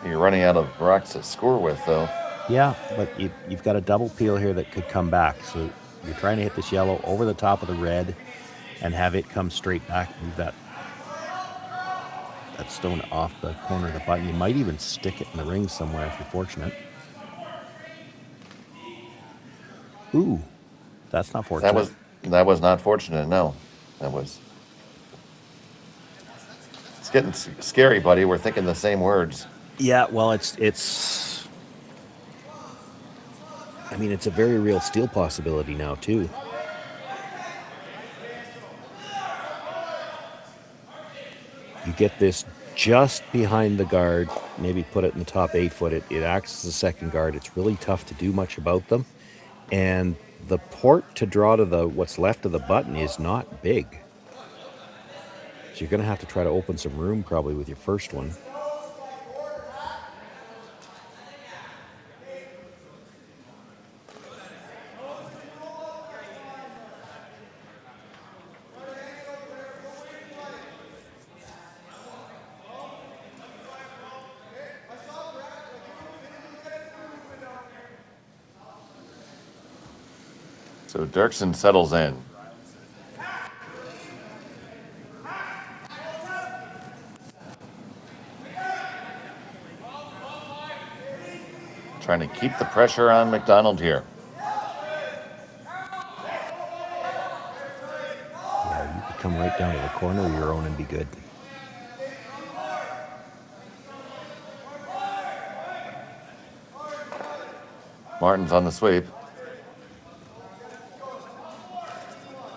You're running out of rocks to score with, though. Yeah, but you've got a double peel here that could come back. So you're trying to hit this yellow over the top of the red and have it come straight back. Move that stone off the corner of the button. You might even stick it in the ring somewhere if you're fortunate. Ooh, that's not fortunate. That was not fortunate. No, that was. It's getting scary, buddy. We're thinking the same words. Yeah, well, it's. I mean, it's a very real steal possibility now too. You get this just behind the guard, maybe put it in the top 8 foot. It acts as a second guard. It's really tough to do much about them. And the port to draw to what's left of the button is not big. So you're going to have to try to open some room probably with your first one. So Derksen settles in. Trying to keep the pressure on McDonald here. Yeah, you could come right down to the corner of your own and be good. Martin's on the sweep.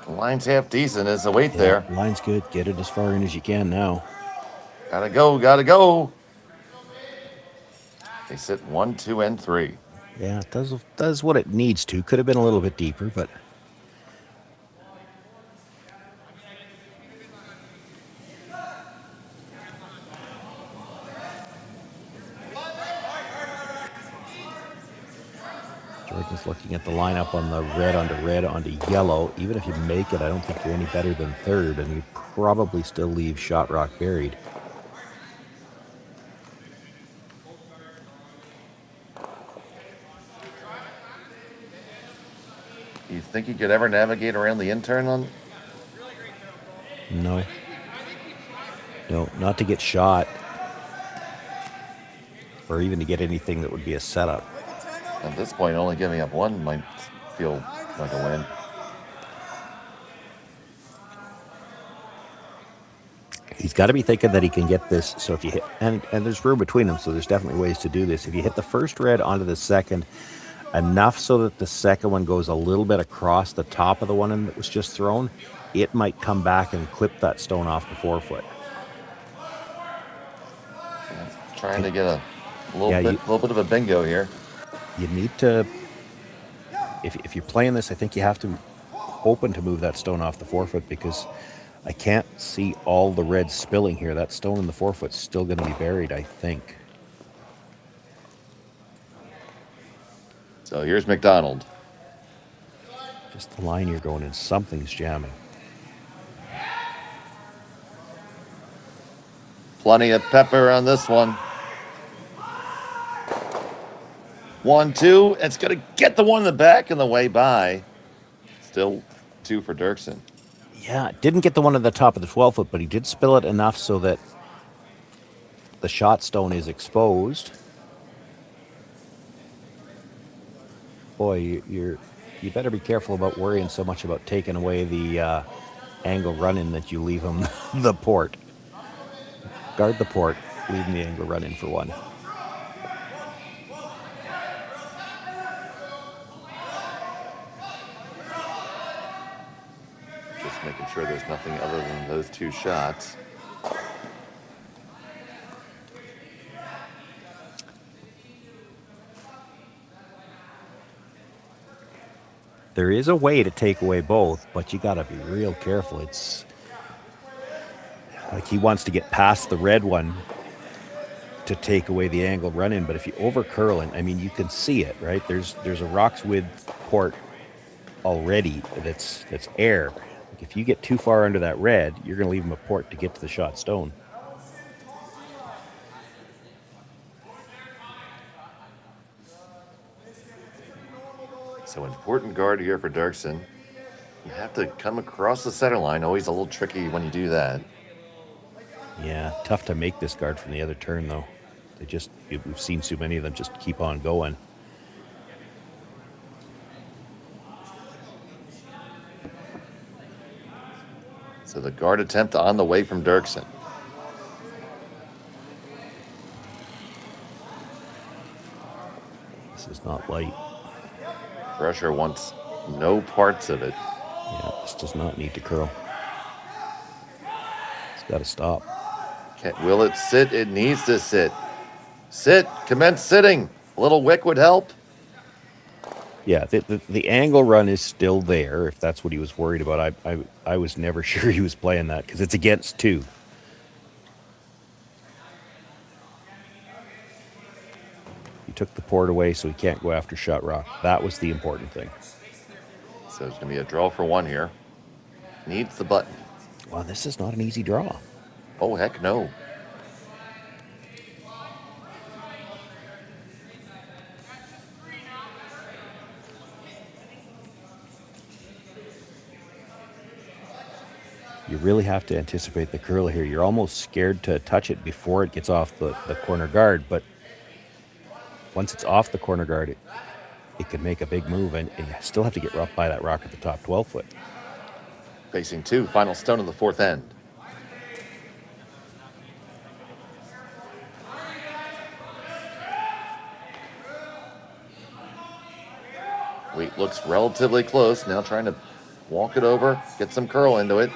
The line's half decent. Is the weight there? Line's good. Get it as far in as you can now. Gotta go, gotta go. They sit 1, 2, and 3. Yeah, it does what it needs to. Could have been a little bit deeper, but Jordan's looking at the lineup on the red onto yellow. Even if you make it, I don't think you're any better than third, and you probably still leave shot rock buried. You think you could ever navigate around the intern on? No. No, not to get shot. Or even to get anything that would be a setup. At this point, only giving up one might feel like a win. He's got to be thinking that he can get this. So if you hit, and there's room between them, so there's definitely ways to do this. If you hit the first red onto the second, enough so that the second one goes a little bit across the top of the one that was just thrown, it might come back and clip that stone off the 4-foot. Trying to get a little bit of a bingo here. You need to, if you're playing this, I think you have to open to move that stone off the 4-foot, because I can't see all the red spilling here. That stone in the 4-foot's still going to be buried, I think. So here's McDonald. Just the line you're going in, something's jamming. Plenty of pepper on this one. 1-2. It's going to get the one in the back on the way by. Still 2 for Derksen. Yeah, didn't get the one at the top of the 12-foot, but he did spill it enough so that the shot stone is exposed. Boy, you better be careful about worrying so much about taking away the angle run-in that you leave him the port. Guard the port, leave him the angle run-in for one. Just making sure there's nothing other than those 2 shots. There is a way to take away both, but you got to be real careful. It's like he wants to get past the red one to take away the angle run-in, but if you over curl it, I mean, you can see it, right? There's a rocks width port already that's air. Like if you get too far under that red, you're going to leave him a port to get to the shot stone. So important guard here for Derksen. You have to come across the center line. Always a little tricky when you do that. Yeah, tough to make this guard from the other turn, though. We've seen so many of them just keep on going. So the guard attempt on the way from Derksen. This is not light. Pressure wants no parts of it. Yeah, this does not need to curl. It's got to stop. Will it sit? It needs to sit. Sit. Commence sitting. A little wick would help. Yeah, the angle run is still there, if that's what he was worried about. I was never sure he was playing that, because it's against 2. He took the port away, so he can't go after shot rock. That was the important thing. So it's going to be a draw for 1 here. Needs the button. Wow, this is not an easy draw. Oh, heck no. You really have to anticipate the curl here. You're almost scared to touch it before it gets off the corner guard, but once it's off the corner guard, it can make a big move, and you still have to get by that rock at the top 12-foot. Facing 2, final stone of the 4th end. Wheat looks relatively close, now trying to walk it over, get some curl into it.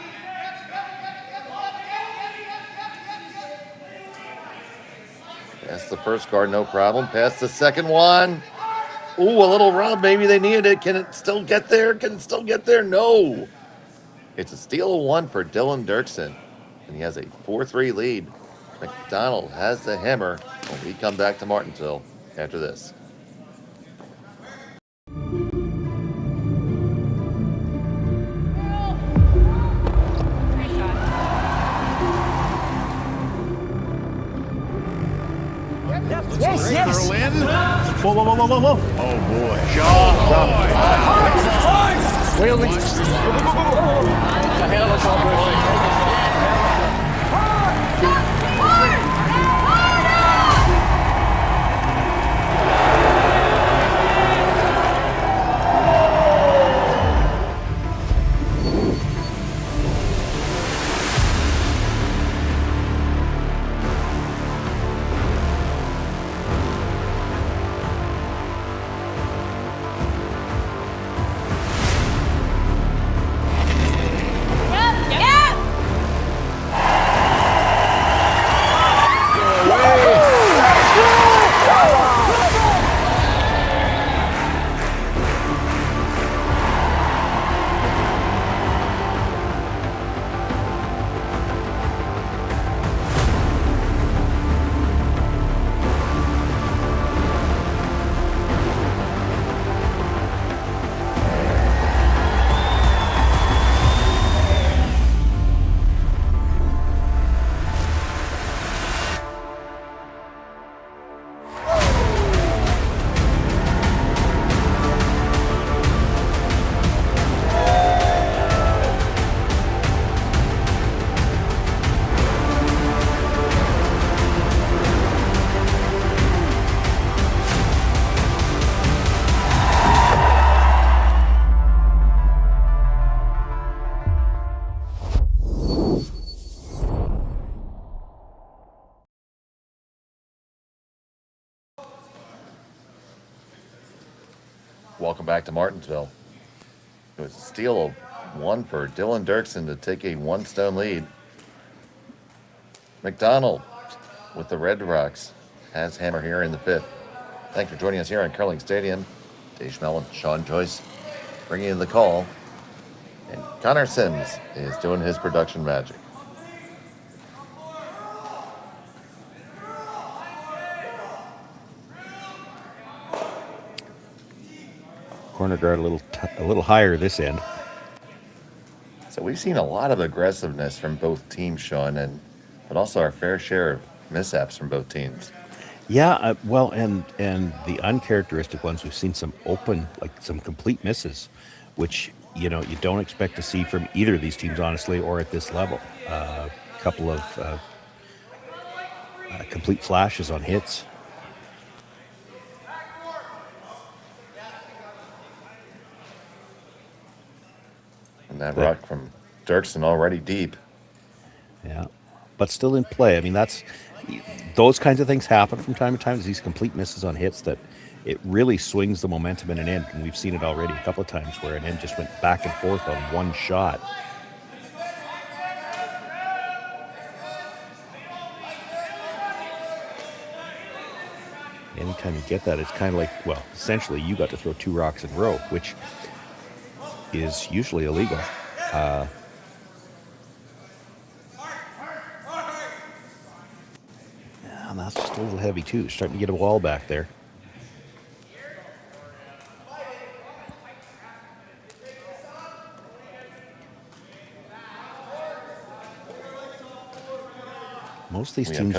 Past the first guard, no problem. Past the second one. Ooh, a little rub. Maybe they needed it. Can it still get there? Can it still get there? No. It's a steal of 1 for Dylan Derksen. And he has a 4-3 lead. McDonald has the hammer when we come back to Martensville after this. Yes, yes. Whoa, whoa, whoa, whoa, whoa, whoa. Oh boy. Wailing. Ahead of us all good. Welcome back to Martensville. It was a steal of one for Dylan Derksen to take a one-stone lead. McDonald with the Red Rocks has hammer here in the fifth. Thanks for joining us here on Curling Stadium. Dave Schmell and Sean Joyce bringing in the call. And Connor Sims is doing his production magic. Corner guard a little higher this end. So we've seen a lot of aggressiveness from both teams, Sean, but also our fair share of mishaps from both teams. Yeah, well, and the uncharacteristic ones, we've seen some open, like some complete misses, which, you don't expect to see from either of these teams, honestly, or at this level. A couple of complete flashes on hits. And that rock from Derksen already deep. Yeah, but still in play. I mean, those kinds of things happen from time to time. These complete misses on hits that it really swings the momentum in an end. And we've seen it already a couple of times where an end just went back and forth on one shot. Anytime you get that, it's kind of like, well, essentially you got to throw two rocks in a row, which is usually illegal. And that's just a little heavy too. Starting to get a wall back there. Most of these teams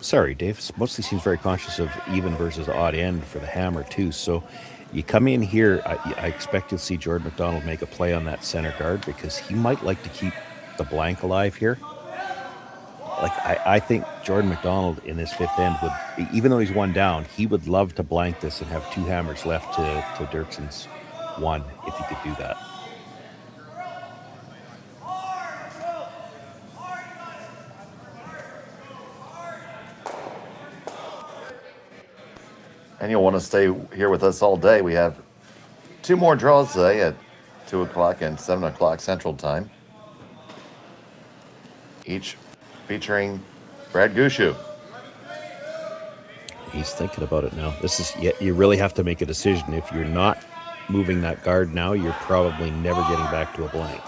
sorry, Dave. Most of these teams very conscious of even versus odd end for the hammer too. So you come in here, I expect you'll see Jordon McDonald make a play on that center guard because he might like to keep the blank alive here. Like, I think Jordon McDonald in this fifth end would, even though he's one down, he would love to blank this and have two hammers left to Derksen's one if he could do that. And you'll want to stay here with us all day. We have two more draws today at 2 o'clock and 7 o'clock Central Time. Each featuring Brad Gushu. He's thinking about it now. You really have to make a decision. If you're not moving that guard now, you're probably never getting back to a blank.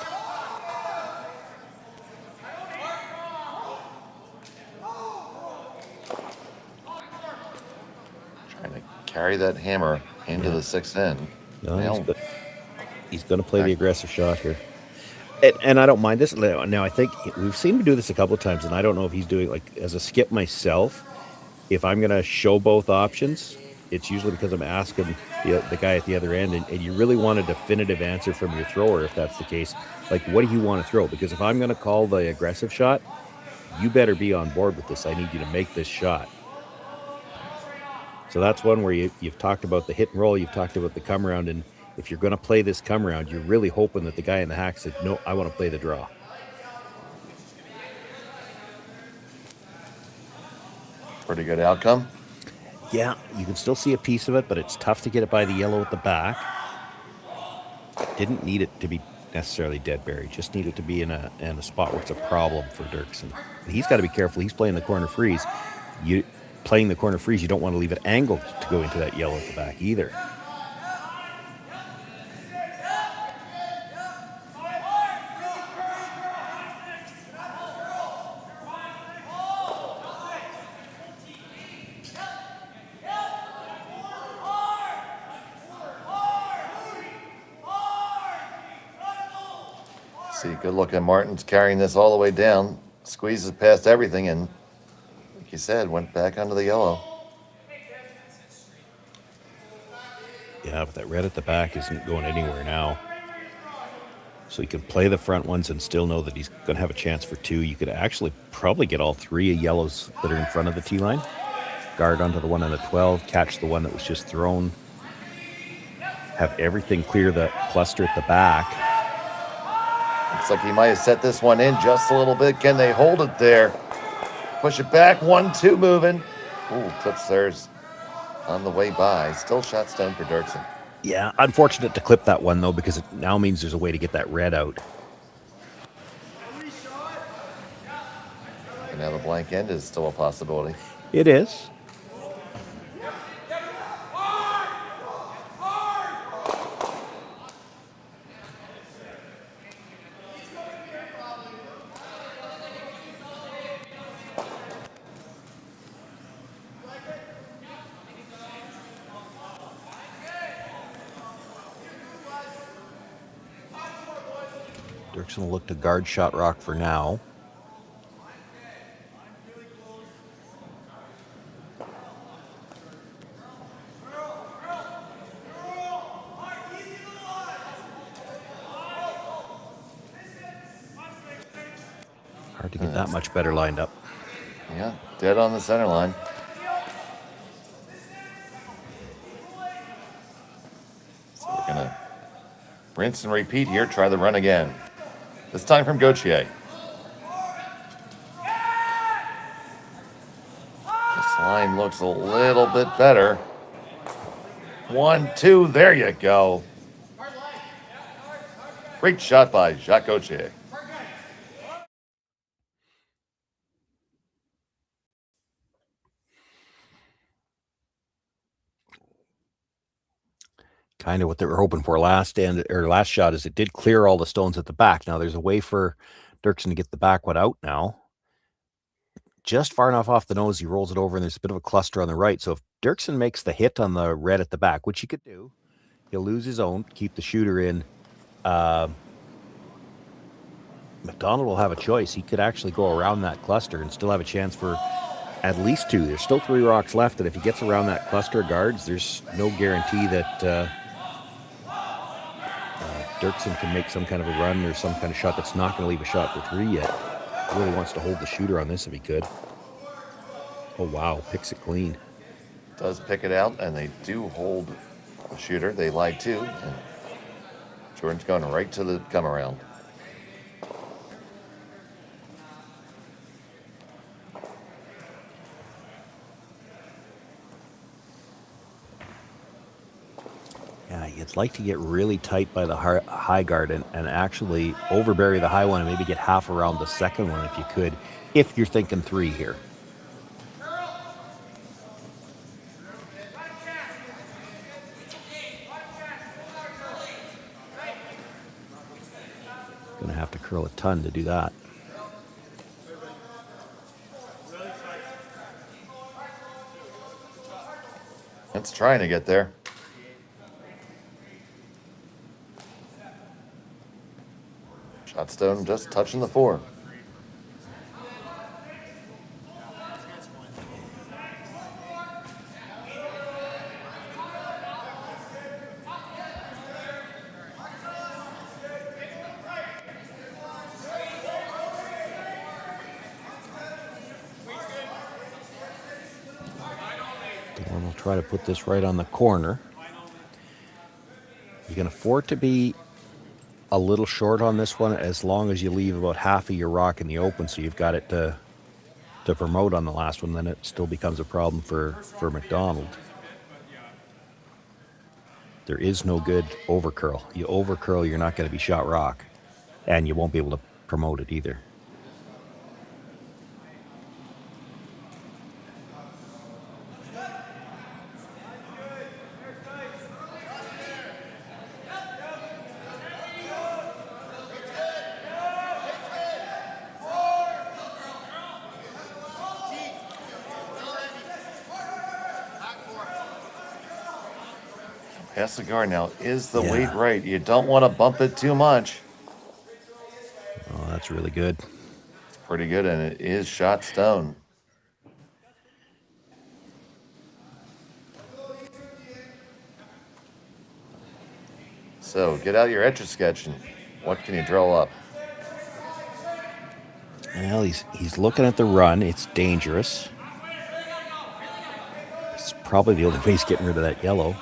Trying to carry that hammer into the sixth end. No, he's going to play the aggressive shot here. And I don't mind this. Now, I think we've seen him do this a couple of times, and I don't know if he's doing, like, as a skip myself, if I'm going to show both options, it's usually because I'm asking the guy at the other end, and you really want a definitive answer from your thrower if that's the case. Like, what do you want to throw? Because if I'm going to call the aggressive shot, you better be on board with this. I need you to make this shot. So that's one where you've talked about the hit and roll, you've talked about the come around, and if you're going to play this come around, you're really hoping that the guy in the hack said, no, I want to play the draw. Pretty good outcome. Yeah, you can still see a piece of it, but it's tough to get it by the yellow at the back. Didn't need it to be necessarily dead buried, just need it to be in a spot where it's a problem for Derksen. And he's got to be careful. He's playing the corner freeze. Playing the corner freeze, you don't want to leave it angled to go into that yellow at the back either. See, good look at Martin's carrying this all the way down, squeezes past everything, and like you said, went back onto the yellow. Yeah, but that red at the back isn't going anywhere now. So you can play the front ones and still know that he's going to have a chance for two. You could actually probably get all three yellows that are in front of the tee line. Guard onto the one on the 12, catch the one that was just thrown. Have everything clear the cluster at the back. Looks like he might have set this one in just a little bit. Can they hold it there? Push it back, 1-2 moving. Ooh, clips theirs on the way by. Still shot stone for Derksen. Yeah, unfortunate to clip that one, though, because it now means there's a way to get that red out. And now the blank end is still a possibility. It is. Derksen will look to guard shot rock for now. Hard to get that much better lined up. Yeah, dead on the center line. So we're going to rinse and repeat here. Try the run again. This time from Gauthier. This line looks a little bit better. 1-2, there you go. Great shot by Jacques Gauthier. Kind of what they were hoping for last shot is it did clear all the stones at the back. Now there's a way for Derksen to get the back one out now. Just far enough off the nose, he rolls it over, and there's a bit of a cluster on the right. So if Derksen makes the hit on the red at the back, which he could do, he'll lose his own, keep the shooter in. McDonald will have a choice. He could actually go around that cluster and still have a chance for at least two. There's still 3 rocks left, and if he gets around that cluster of guards, there's no guarantee that Derksen can make some kind of a run or some kind of shot that's not going to leave a shot for 3 yet. He really wants to hold the shooter on this if he could. Oh, wow. Picks it clean. Does pick it out, and they do hold the shooter. They lie too. And Jordan's going right to the come around. Yeah, you'd like to get really tight by the high guard and actually overbury the high one and maybe get half around the second one if you could, if you're thinking 3 here. Gonna have to curl a ton to do that. It's trying to get there. Shotstone just touching the 4. Dylan will try to put this right on the corner. You can afford to be a little short on this one as long as you leave about half of your rock in the open, so you've got it to promote on the last one. Then it still becomes a problem for McDonald. There is no good overcurl. You overcurl, you're not going to be shot rock, and you won't be able to promote it either. Pass the guard now. Is the weight right? You don't want to bump it too much. Oh, that's really good. It's pretty good, and it is shot stone. So get out your Etch-a-Sketch, and what can you draw up? Well, he's looking at the run. It's dangerous. It's probably the only way he's getting rid of that yellow.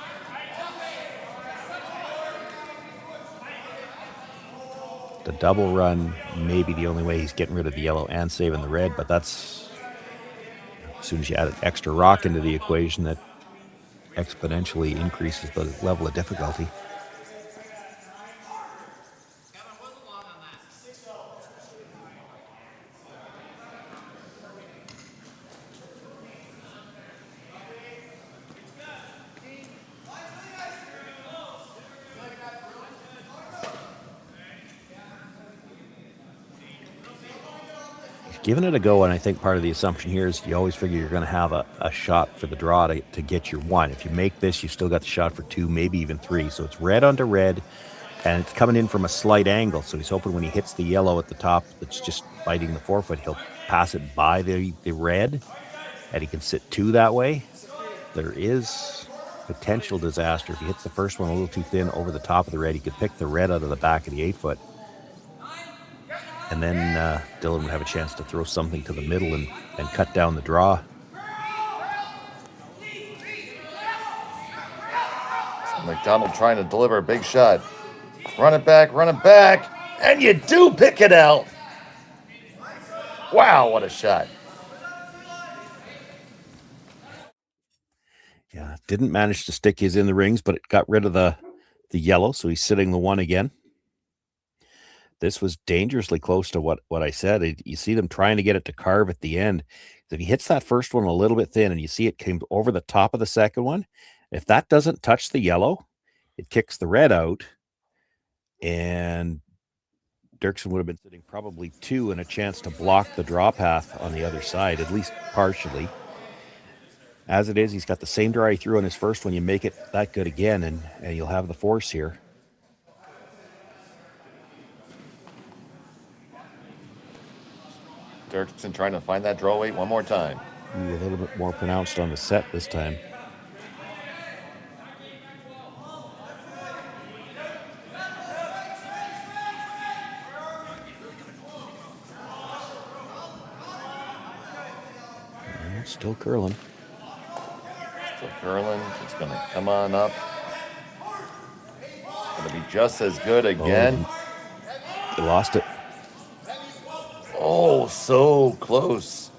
The double run may be the only way he's getting rid of the yellow and saving the red, but that's, as soon as you add an extra rock into the equation, that exponentially increases the level of difficulty. Giving it a go, and I think part of the assumption here is you always figure you're going to have a shot for the draw to get your one. If you make this, you still got the shot for two, maybe even three. So it's red onto red, and it's coming in from a slight angle. So he's hoping when he hits the yellow at the top that's just biting the forefoot, he'll pass it by the red, and he can sit two that way. There is potential disaster. If he hits the first one a little too thin over the top of the red, he could pick the red out of the back of the 8-foot. And then Dylan would have a chance to throw something to the middle and cut down the draw. So McDonald trying to deliver a big shot. Run it back, and you do pick it out. Wow, what a shot. Yeah, didn't manage to stick his in the rings, but it got rid of the yellow, so he's sitting the one again. This was dangerously close to what I said. You see them trying to get it to carve at the end. If he hits that first one a little bit thin and you see it came over the top of the second one, if that doesn't touch the yellow, it kicks the red out. And Derksen would have been sitting probably two and a chance to block the draw path on the other side, at least partially. As it is, he's got the same draw he threw on his first one. You make it that good again, and you'll have the force here. Derksen trying to find that draw weight one more time. A little bit more pronounced on the set this time. Still curling. Still curling. It's going to come on up. Going to be just as good again. He lost it. Oh, so close.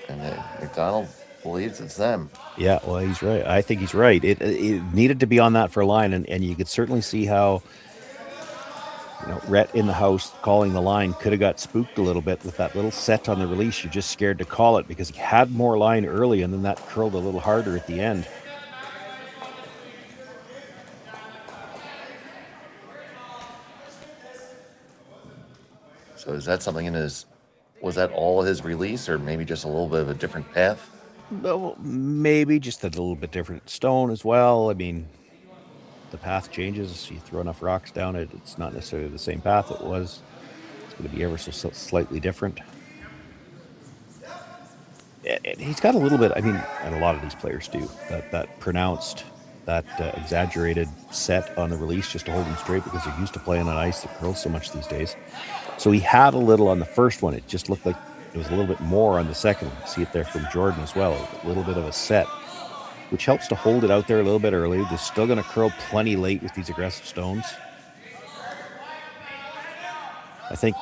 And McDonald believes it's them. Yeah, well, he's right. I think he's right. It needed to be on that for a line, and you could certainly see how, Rhett in the house calling the line could have got spooked a little bit with that little set on the release. You're just scared to call it because he had more line early, and then that curled a little harder at the end. So is that something was that all his release, or maybe just a little bit of a different path? Well, maybe just a little bit different stone as well. I mean, the path changes. You throw enough rocks down it, it's not necessarily the same path it was. It's going to be ever so slightly different. He's got a little bit, and a lot of these players do, that pronounced, that exaggerated set on the release just to hold them straight because they're used to playing on ice that curls so much these days. So he had a little on the first one. It just looked like It was a little bit more on the second one. See it there from Jordon as well. A little bit of a set, which helps to hold it out there a little bit early. They're still going to curl plenty late with these aggressive stones. I think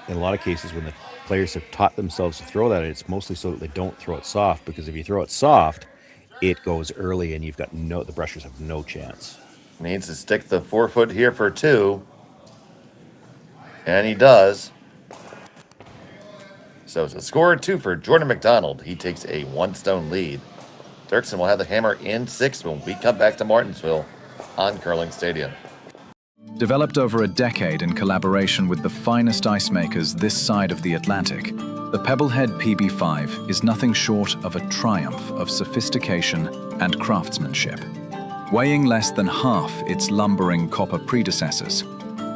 in a lot of cases when the players have taught themselves to throw that, it's mostly so that they don't throw it soft, because if you throw it soft, it goes early and you've got the brushers have no chance. Needs to stick the 4 foot here for 2. And he does. So it's a score 2 for Jordon McDonald. He takes a 1-stone lead. Derksen will have the hammer in 6 when we come back to Martensville on Curling Stadium. Developed over a decade in collaboration with the finest ice makers this side of the Atlantic, the Pebblehead PB5 is nothing short of a triumph of sophistication and craftsmanship. Weighing less than half its lumbering copper predecessors,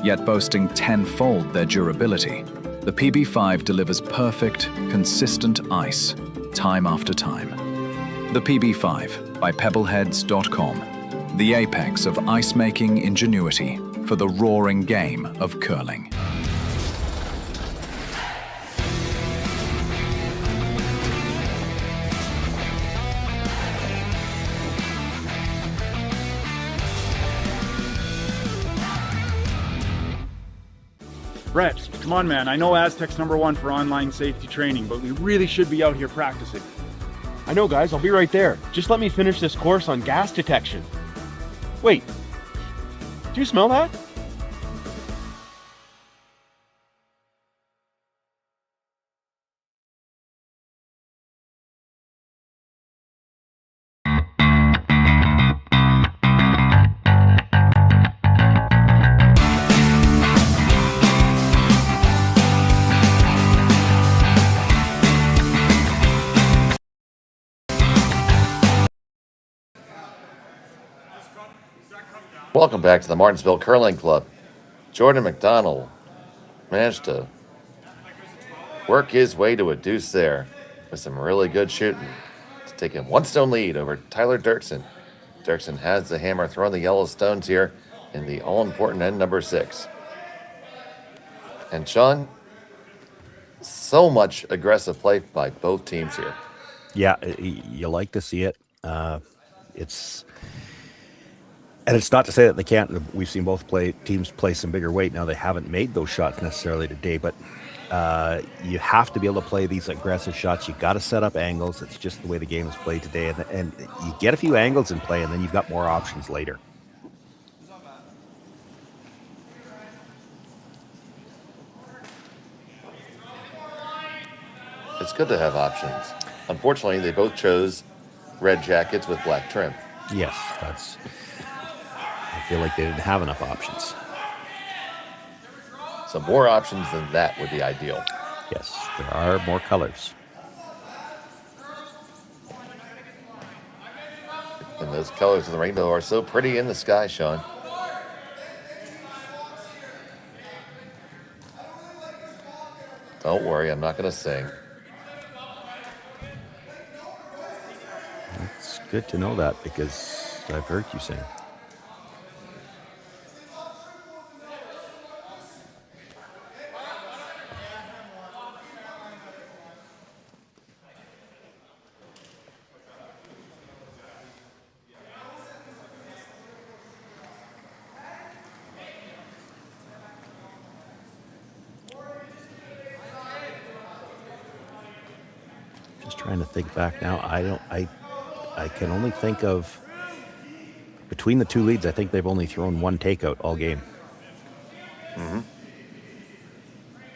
yet boasting tenfold their durability, the PB5 delivers perfect, consistent ice, time after time. The PB5 by Pebbleheads.com, the apex of ice-making ingenuity for the roaring game of curling. Brett, come on, man. I know Aztec's #1 for online safety training, but we really should be out here practicing. I know, guys. I'll be right there. Just let me finish this course on gas detection. Wait. Do you smell that? Welcome back to the Martensville Curling Club. Jordon McDonald managed to work his way to a deuce there with some really good shooting. It's taking 1-stone lead over Tyler Derksen. Derksen has the hammer throwing the yellow stones here in the all-important end number 6. And Sean, so much aggressive play by both teams here. Yeah, you like to see it. And it's not to say that they can't. We've seen both teams play some bigger weight. Now, they haven't made those shots necessarily today, but you have to be able to play these aggressive shots. You got to set up angles. It's just the way the game is played today. And you get a few angles in play, and then you've got more options later. It's good to have options. Unfortunately, they both chose red jackets with black trim. Yes, I feel like they didn't have enough options. So more options than that would be ideal. Yes, there are more colors. And those colors of the rainbow are so pretty in the sky, Sean. Don't worry, I'm not going to sing. It's good to know that because I've heard you sing. Trying to think back now. I can only think of between the two leads. I think they've only thrown one takeout all game. Mm-hmm.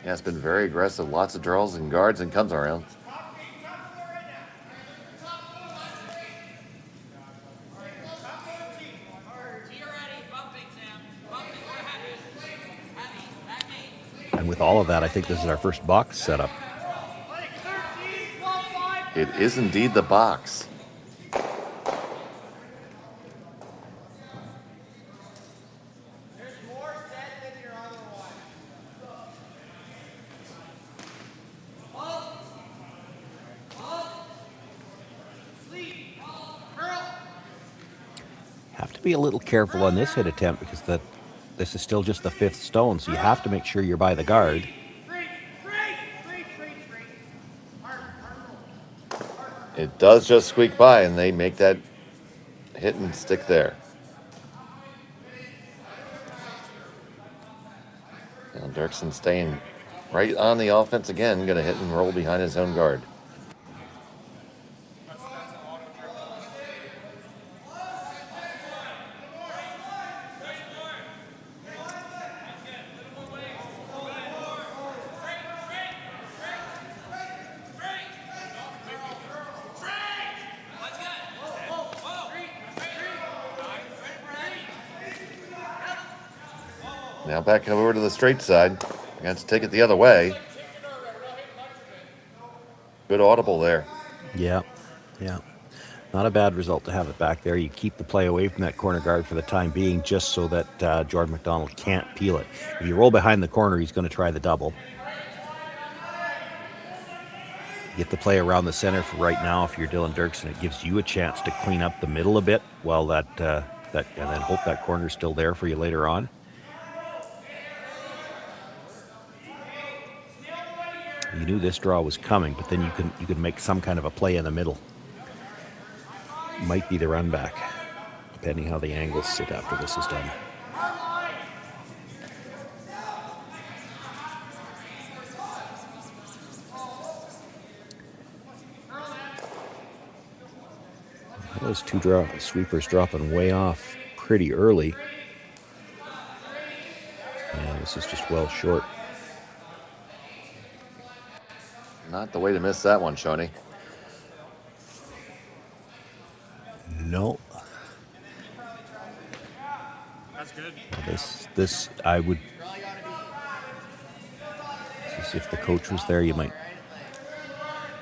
Yeah, it's been very aggressive. Lots of draws and guards and comes around. And with all of that, I think this is our first box setup. It is indeed the box. Have to be a little careful on this hit attempt because this is still just the 5th stone, so you have to make sure you're by the guard. It does just squeak by, and they make that hit and stick there. Now Derksen staying right on the offense again, going to hit and roll behind his own guard. Now back over to the straight side. I got to take it the other way. Good audible there. Yeah. Not a bad result to have it back there. You keep the play away from that corner guard for the time being, just so that Jordon McDonald can't peel it. If you roll behind the corner, he's going to try the double. Get the play around the center for right now. If you're Dylan Derksen, it gives you a chance to clean up the middle a bit while and then hope that corner's still there for you later on. You knew this draw was coming, but then you could make some kind of a play in the middle. Might be the run back, depending how the angles sit after this is done. Those two sweepers dropping way off pretty early. Yeah, this is just well short. Not the way to miss that one, Shoney. No. That's good. This I would. If the coach was there, you might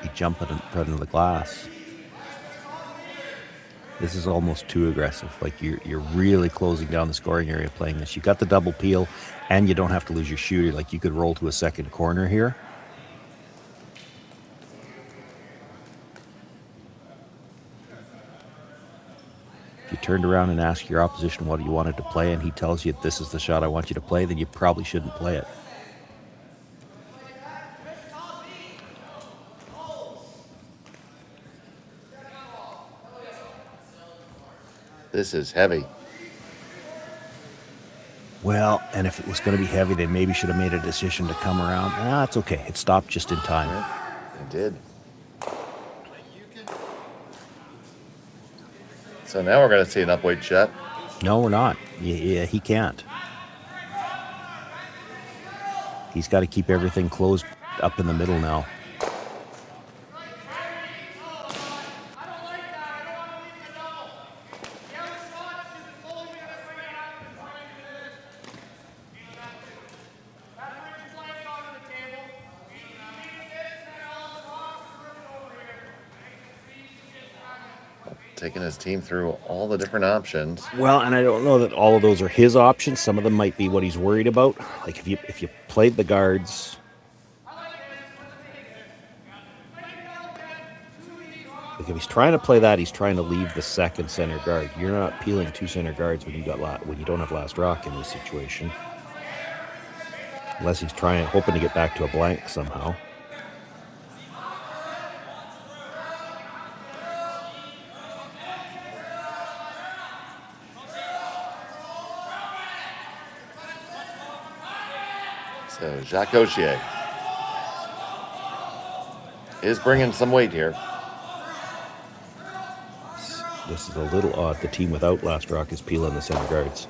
be jumping in front of the glass. This is almost too aggressive. Like you're really closing down the scoring area playing this. You got the double peel, and you don't have to lose your shooter. Like you could roll to a second corner here. If you turned around and asked your opposition what you wanted to play, and he tells you this is the shot I want you to play, then you probably shouldn't play it. This is heavy. Well, and if it was going to be heavy, they maybe should have made a decision to come around. It's okay. It stopped just in time. It did. So now we're going to see an upweight shot. No, we're not. Yeah, he can't. He's got to keep everything closed up in the middle now. Taking his team through all the different options. Well, and I don't know that all of those are his options. Some of them might be what he's worried about. Like if you played the guards, like if he's trying to play that, he's trying to leave the second center guard. You're not peeling two center guards when you don't have last rock in this situation, unless he's hoping to get back to a blank somehow. So Jacques Auchier is bringing some weight here. This is a little odd. The team without last rock is peeling the center guards.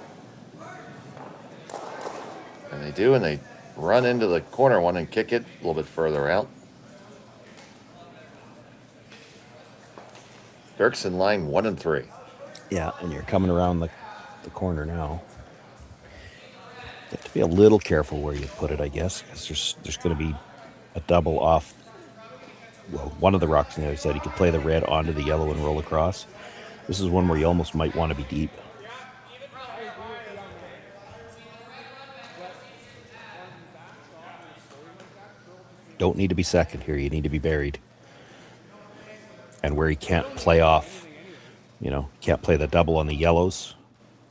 And they run into the corner one and kick it a little bit further out. Derksen line 1 and 3. Yeah, and you're coming around the corner now. You have to be a little careful where you put it, I guess, because there's going to be a double off. Well, one of the rocks on the other side. You could play the red onto the yellow and roll across. This is one where you almost might want to be deep. Don't need to be second here. You need to be buried. And where he can't play off, can't play the double on the yellows.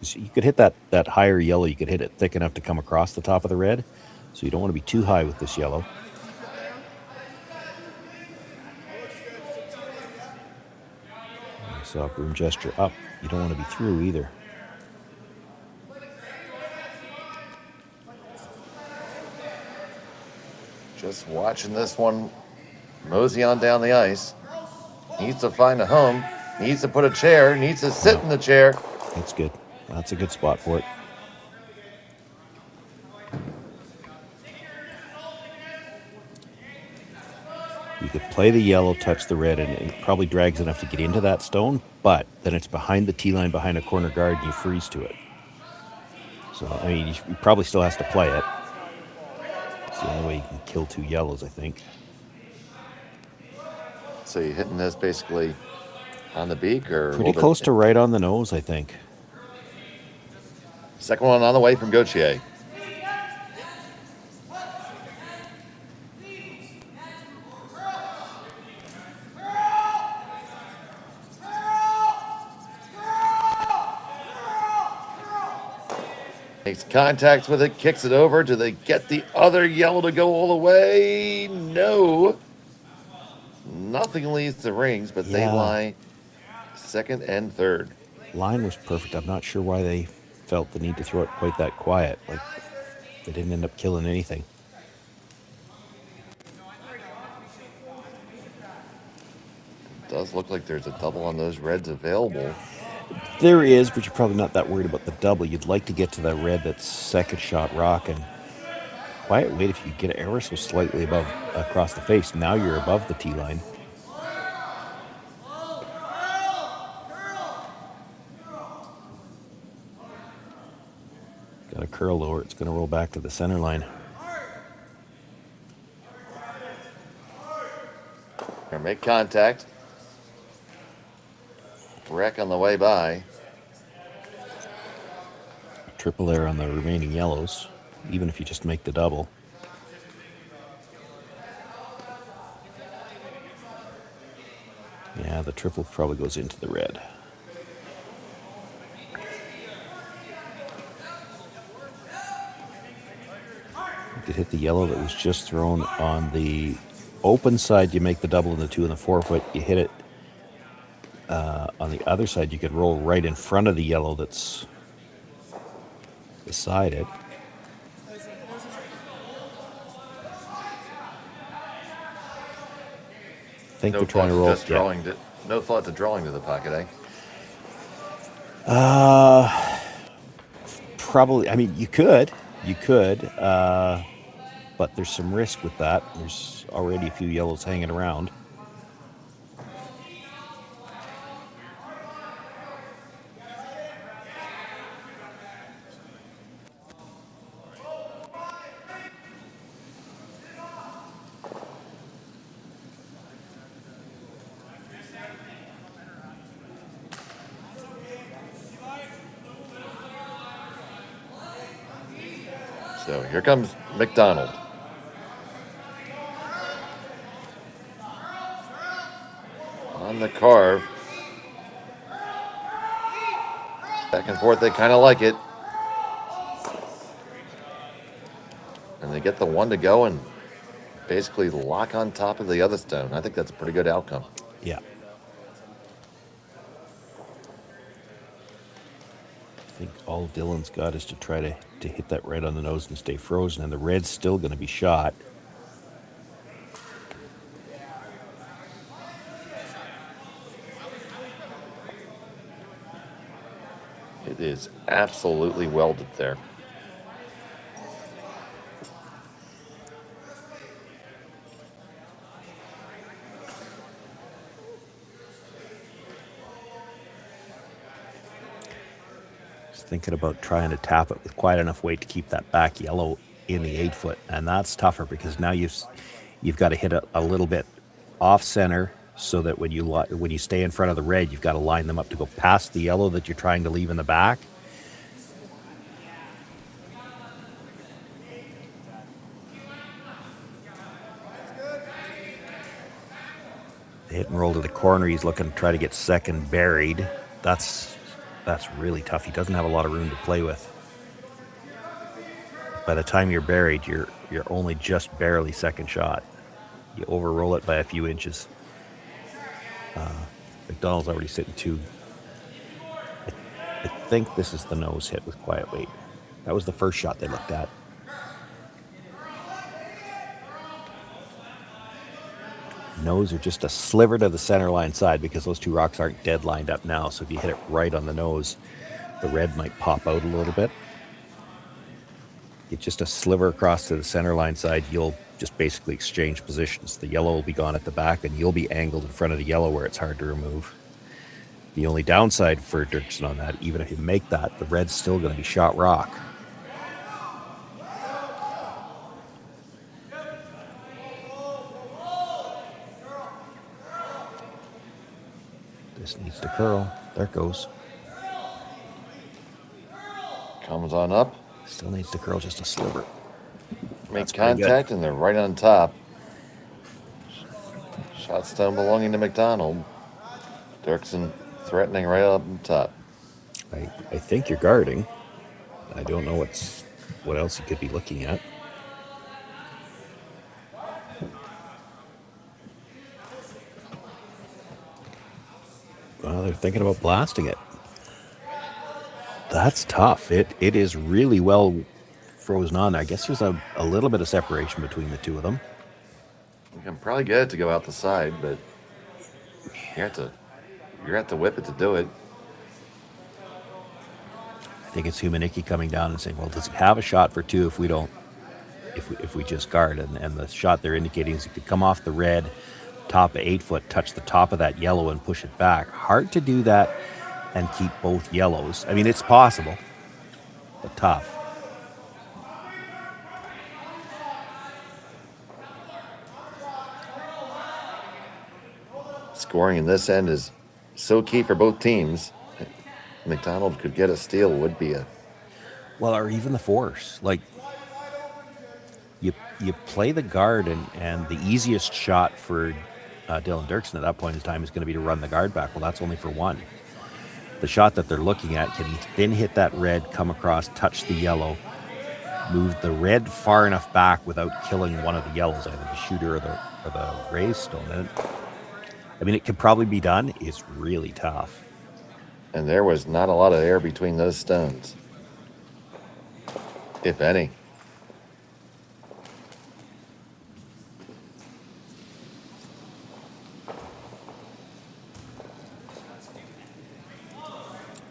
You could hit that higher yellow. You could hit it thick enough to come across the top of the red. So you don't want to be too high with this yellow. So broom gesture up. You don't want to be through either. Just watching this one mosey on down the ice. Needs to find a home. Needs to put a chair. Needs to sit in the chair. That's good. That's a good spot for it. You could play the yellow, touch the red, and it probably drags enough to get into that stone, but then it's behind the tee line, behind a corner guard, and you freeze to it. So, I mean, he probably still has to play it. It's the only way you can kill 2 yellows, I think. So you're hitting this basically on the beak or Pretty close to right on the nose, I think. Second one on the way from Gauthier. Makes contact with it, kicks it over. Do they get the other yellow to go all the way? No. Nothing leaves the rings, but they lie second and third. Line was perfect. I'm not sure why they felt the need to throw it quite that quiet. Like, they didn't end up killing anything. It does look like there's a double on those reds available. There is, but you're probably not that worried about the double. You'd like to get to that red that's second shot rocking. Quiet wait if you get it ever so slightly above across the face. Now you're above the tee line. Got a curl lower. It's going to roll back to the center line. Gonna make contact. Wreck on the way by. Triple air on the remaining yellows, even if you just make the double. Yeah, the triple probably goes into the red. You could hit the yellow that was just thrown on the open side. You make the double in the 2 and the 4 foot. You hit it on the other side. You could roll right in front of the yellow that's beside it. I think they're trying to roll. Just drawing no thought to drawing to the pocket, eh? Probably. I mean, you could, but there's some risk with that. There's already a few yellows hanging around. So here comes McDonald. On the carve. Back and forth, they kind of like it. And they get the one to go and basically lock on top of the other stone. I think that's a pretty good outcome. Yeah. I think all Dylan's got is to try to hit that red on the nose and stay frozen, and the red's still going to be shot. It is absolutely welded there. Thinking about trying to tap it with quite enough weight to keep that back yellow in the 8 foot, and that's tougher because now you've got to hit it a little bit off center so that when you stay in front of the red, you've got to line them up to go past the yellow that you're trying to leave in the back. The hit and roll to the corner. He's looking to try to get second buried. That's really tough. He doesn't have a lot of room to play with. By the time you're buried, you're only just barely second shot. You overroll it by a few inches. McDonald's already sitting 2. I think this is the nose hit with quiet weight. That was the first shot they looked at. Nose are just a sliver to the center line side because those 2 rocks aren't dead lined up now. So if you hit it right on the nose, the red might pop out a little bit. Get just a sliver across to the center line side, you'll just basically exchange positions. The yellow will be gone at the back and you'll be angled in front of the yellow where it's hard to remove. The only downside for Derksen on that, even if you make that, the red's still going to be shot rock. This needs to curl. There it goes. Comes on up. Still needs to curl just a sliver. Make contact, and they're right on top. Shot stone belonging to McDonald. Derksen threatening right up on top. I think you're guarding. I don't know what else you could be looking at. Well, they're thinking about blasting it. That's tough. It is really well frozen on there. I guess there's a little bit of separation between the 2 of them. You can probably get it to go out the side, but you have to whip it to do it. I think it's Humaniki coming down and saying, well, does he have a shot for 2 if we just guard? And the shot they're indicating is it could come off the red, top of 8 foot, touch the top of that yellow and push it back. Hard to do that and keep both yellows. I mean, it's possible, but tough. Scoring in this end is so key for both teams. McDonald could get a steal, would be a... Well, or even the force. Like, you play the guard, and the easiest shot for Dylan Derksen at that point in time is going to be to run the guard back. Well, that's only for 1. The shot that they're looking at, can he then hit that red, come across, touch the yellow, move the red far enough back without killing one of the yellows, either the shooter or the raised stone? And I mean, it could probably be done. It's really tough. And there was not a lot of air between those stones, if any.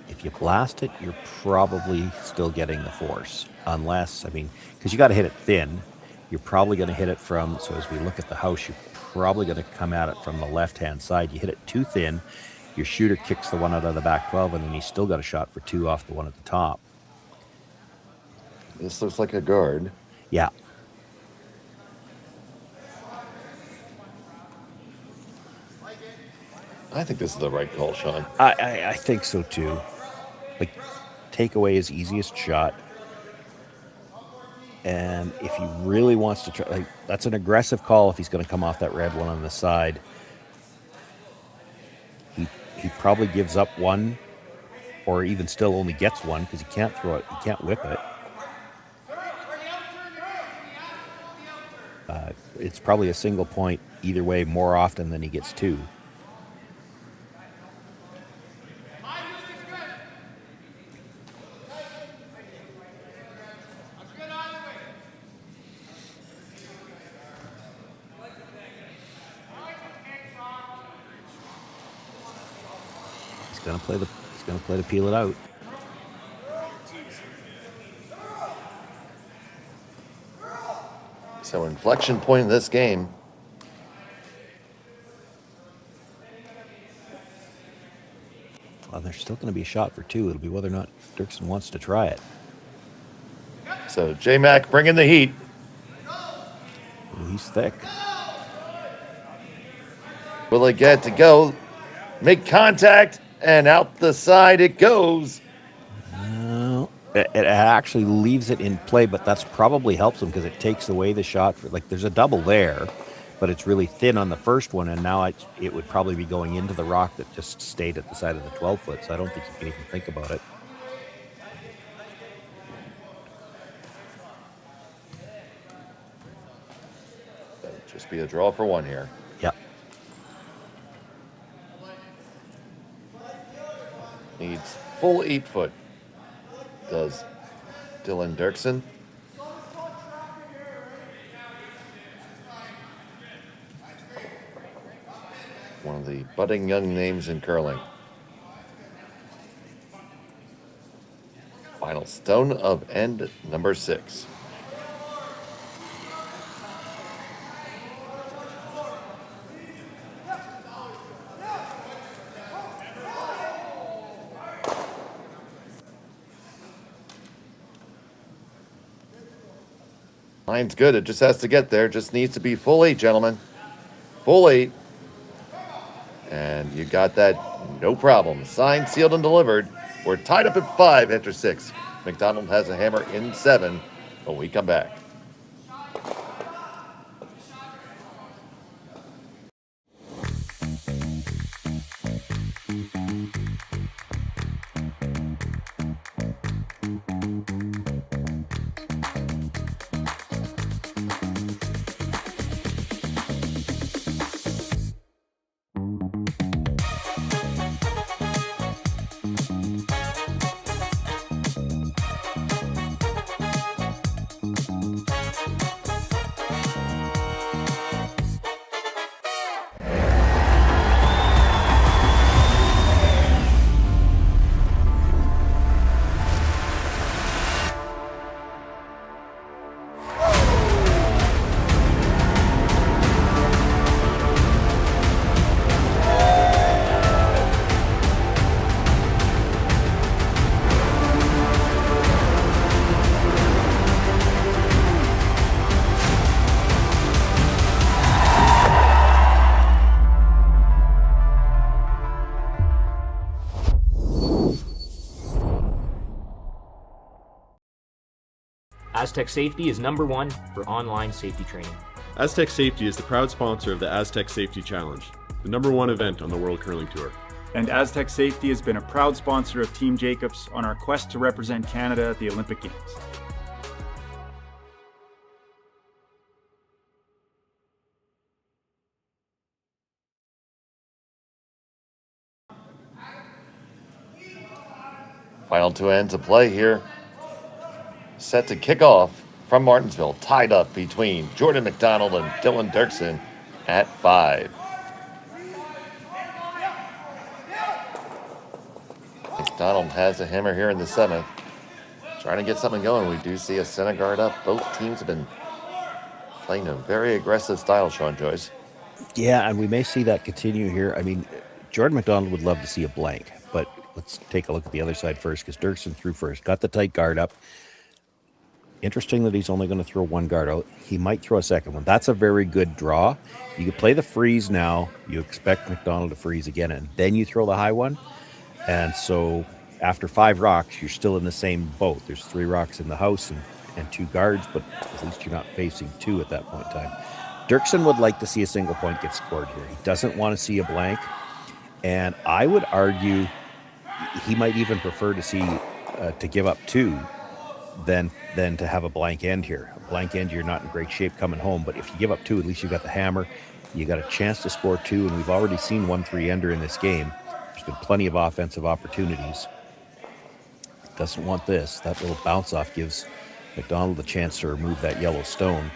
If you blast it, you're probably still getting the force. Unless, I mean, because you got to hit it thin. You're probably going to hit it from, so as we look at the house, you're probably going to come at it from the left-hand side. You hit it too thin, your shooter kicks the one out of the back 12, and then he's still got a shot for 2 off the one at the top. This looks like a guard. Yeah. I think this is the right call, Sean. I think so too. Like, take away his easiest shot. And if he really wants to try, like, that's an aggressive call if he's going to come off that red one on the side. He probably gives up 1, or even still only gets 1 because he can't throw it, he can't whip it. It's probably a single point either way more often than he gets 2. He's gonna play to peel it out. So inflection point in this game. Well, there's still going to be a shot for 2. It'll be whether or not Derksen wants to try it. So J-Mac bringing the heat. Ooh, he's thick. Will it get to go? Make contact, and out the side it goes. It actually leaves it in play, but that's probably helps him because it takes away the shot. Like, there's a double there, but it's really thin on the first one, and now it would probably be going into the rock that just stayed at the side of the 12-foot, so I don't think you can even think about it. That'd just be a draw for 1 here. Yep. needs full 8 foot. Does Dylan Derksen. One of the budding young names in curling. Final stone of end number 6. Line's good. It just has to get there. Just needs to be full 8, gentlemen. Full 8. And you got that, no problem. Signed, sealed, and delivered. We're tied up at 5 after 6. McDonald has a hammer in 7 when we come back. Aztec Safety is #1 for online safety training. Aztec Safety is the proud sponsor of the Aztec Safety Challenge, the #1 event on the World Curling Tour. And Aztec Safety has been a proud sponsor of Team Jacobs on our quest to represent Canada at the Olympic Games. Final 2 ends of play here. Set to kick off from Martensville. Tied up between Jordon McDonald and Dylan Derksen at 5. McDonald has a hammer here in the 7th. Trying to get something going. We do see a center guard up. Both teams have been playing a very aggressive style, Sean Joyce. Yeah, and we may see that continue here. I mean, Jordon McDonald would love to see a blank, but let's take a look at the other side first because Derksen threw first. Got the tight guard up. Interesting that he's only going to throw one guard out. He might throw a second one. That's a very good draw. You could play the freeze now. You expect McDonald to freeze again, and then you throw the high one. And so after 5 rocks, you're still in the same boat. There's 3 rocks in the house and 2 guards, but at least you're not facing 2 at that point in time. Derksen would like to see a single point get scored here. He doesn't want to see a blank. And I would argue he might even prefer to see to give up 2 than to have a blank end here. A blank end, you're not in great shape coming home, but if you give up 2, at least you got the hammer. You got a chance to score 2, and we've already seen 1 3-ender in this game. There's been plenty of offensive opportunities. Doesn't want this. That little bounce off gives McDonald the chance to remove that yellow stone.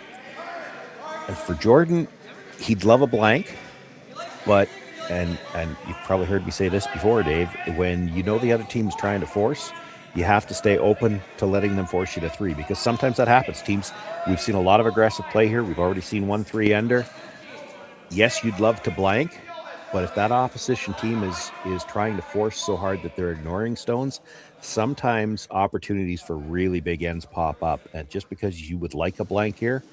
And for Jordon, he'd love a blank, but and you've probably heard me say this before, Dave, when you know the other team's trying to force, you have to stay open to letting them force you to 3, because sometimes that happens. We've seen a lot of aggressive play here. We've already seen 1 3-ender. Yes, you'd love to blank, but if that opposition team is trying to force so hard that they're ignoring stones, sometimes opportunities for really big ends pop up. And just because you would like a blank here,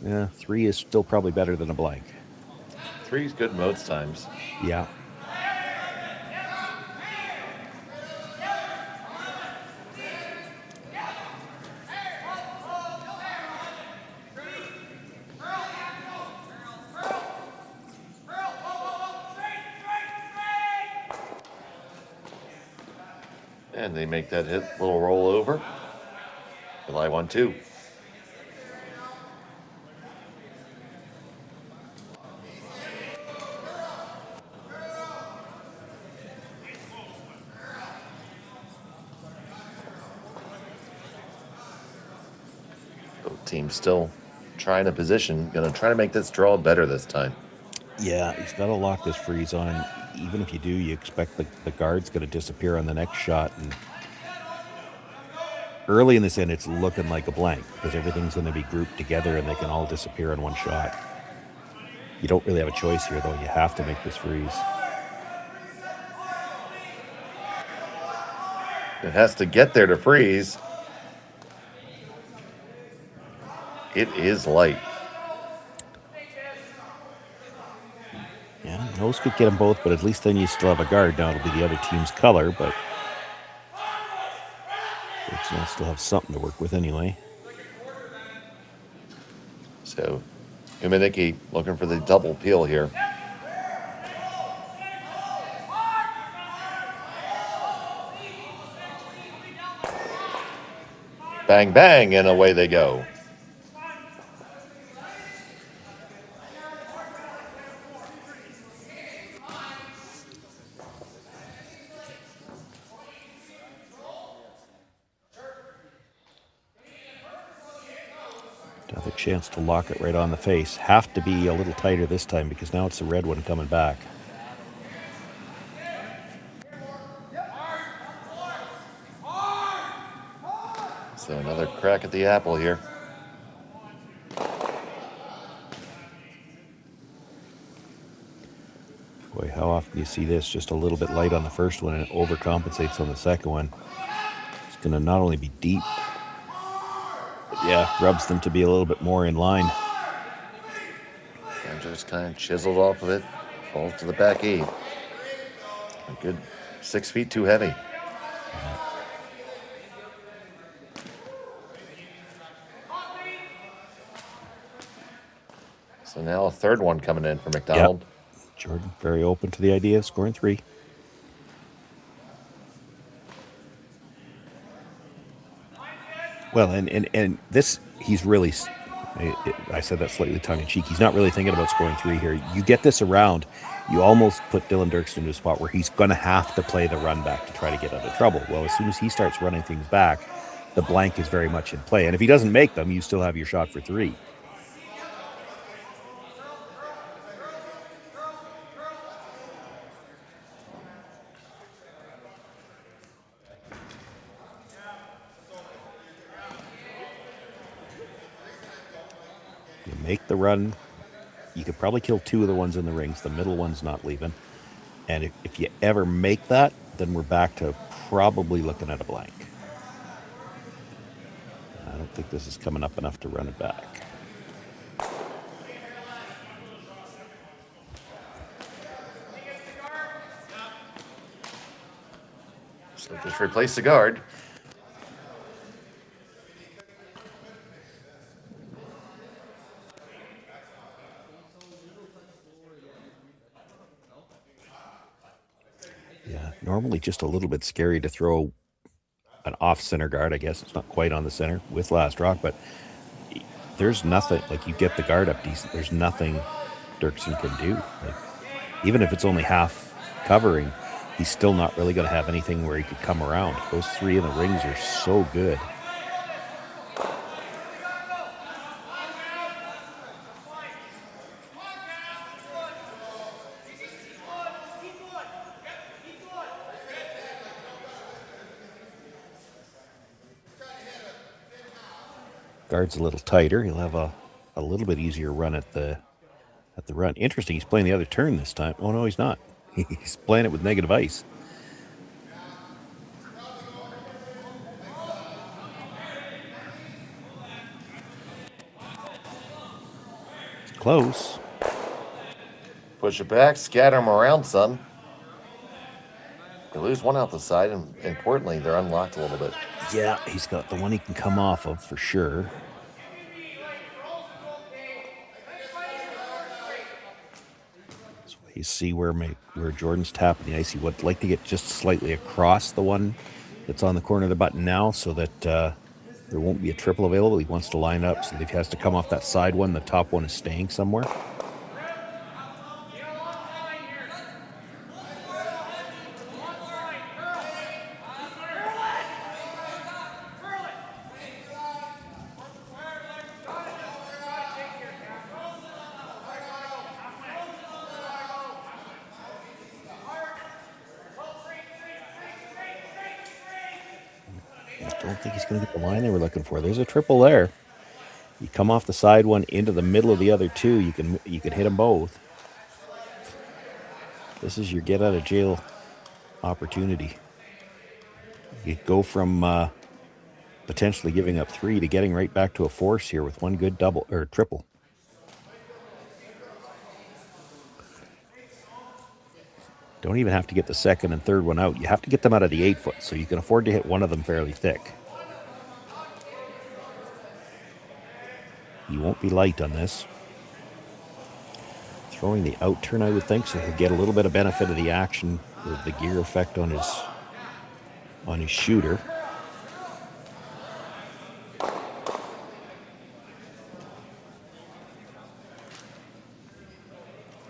3 is still probably better than a blank. 3 is good most times. Yeah. And they make that hit, little roll over. July 1-2. team still trying to position, going to try to make this draw better this time. Yeah, he's got to lock this freeze on. Even if you do, you expect the guard's going to disappear on the next shot. And early in this end, it's looking like a blank because everything's going to be grouped together and they can all disappear in one shot. You don't really have a choice here, though. You have to make this freeze. It has to get there to freeze. It is light. Yeah, those could get them both, but at least then you still have a guard. Now it'll be the other team's color, but they'll still have something to work with anyway. So, Umaniki looking for the double peel here. Bang, bang, and away they go. Another chance to lock it right on the face. Have to be a little tighter this time because now it's the red one coming back. So another crack at the apple here. Boy, how often do you see this? Just a little bit light on the first one and it overcompensates on the second one. It's going to not only be deep, but yeah, rubs them to be a little bit more in line. And just kind of chiseled off of it. Falls to the back eight. A good 6 feet too heavy. So now a third one coming in for McDonald. Yep. Jordan very open to the idea of scoring 3. Well, and this, he's really, I said that slightly tongue-in-cheek, he's not really thinking about scoring 3 here. You get this around, you almost put Dylan Derksen into a spot where he's going to have to play the run back to try to get out of trouble. Well, as soon as he starts running things back, the blank is very much in play. And if he doesn't make them, you still have your shot for 3. Make the run. You could probably kill 2 of the ones in the rings. The middle one's not leaving. And if you ever make that, then we're back to probably looking at a blank. I don't think this is coming up enough to run it back. So just replace the guard. Normally just a little bit scary to throw an off-center guard. I guess it's not quite on the center with last rock, but there's nothing, like you get the guard up decent, there's nothing Derksen can do. Like, even if it's only half covering, he's still not really going to have anything where he could come around. Those 3 in the rings are so good. Guard's a little tighter. He'll have a little bit easier run at the run. Interesting, he's playing the other turn this time. Oh, no, he's not. He's playing it with negative ice. It's close. Push it back, scatter them around some. They lose one out the side, and importantly, they're unlocked a little bit. Yeah, he's got the one he can come off of for sure. So you see where Jordan's tapping the ice. He would like to get just slightly across the one that's on the corner of the button now so that there won't be a triple available. He wants to line up so that if he has to come off that side one, the top one is staying somewhere. I don't think he's going to get the line they were looking for. There's a triple there. You come off the side one into the middle of the other two, you can hit them both. This is your get out of jail opportunity. You go from potentially giving up 3 to getting right back to a force here with one good double or triple. Don't even have to get the second and third one out. You have to get them out of the 8 foot, so you can afford to hit one of them fairly thick. You won't be light on this. Throwing the out turn, I would think, so he'll get a little bit of benefit of the action or the gear effect on his shooter.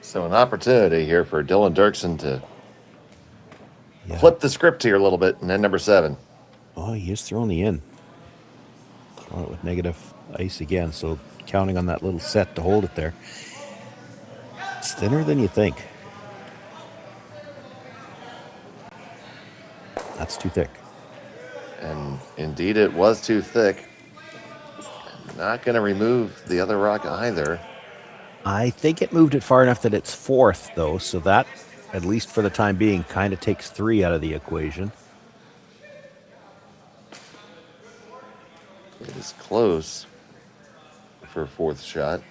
So an opportunity here for Dylan Derksen to flip the script here a little bit, and then number 7. Oh, he is throwing the in. Throwing it with negative ice again, so counting on that little set to hold it there. It's thinner than you think. That's too thick. And indeed it was too thick. Not going to remove the other rock either. I think it moved it far enough that it's 4th, though, so that, at least for the time being, kind of takes 3 out of the equation. It is close for a 4th shot.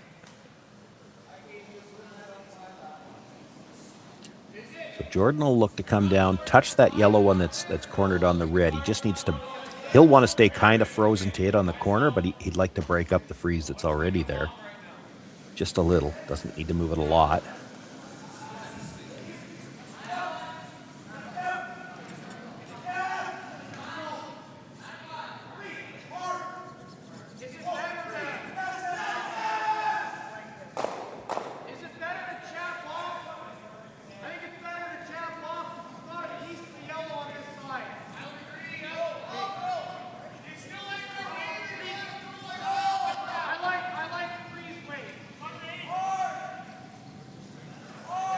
So Jordon will look to come down, touch that yellow one that's cornered on the red. He just needs to, he'll want to stay kind of frozen to hit on the corner, but he'd like to break up the freeze that's already there. Just a little, doesn't need to move it a lot.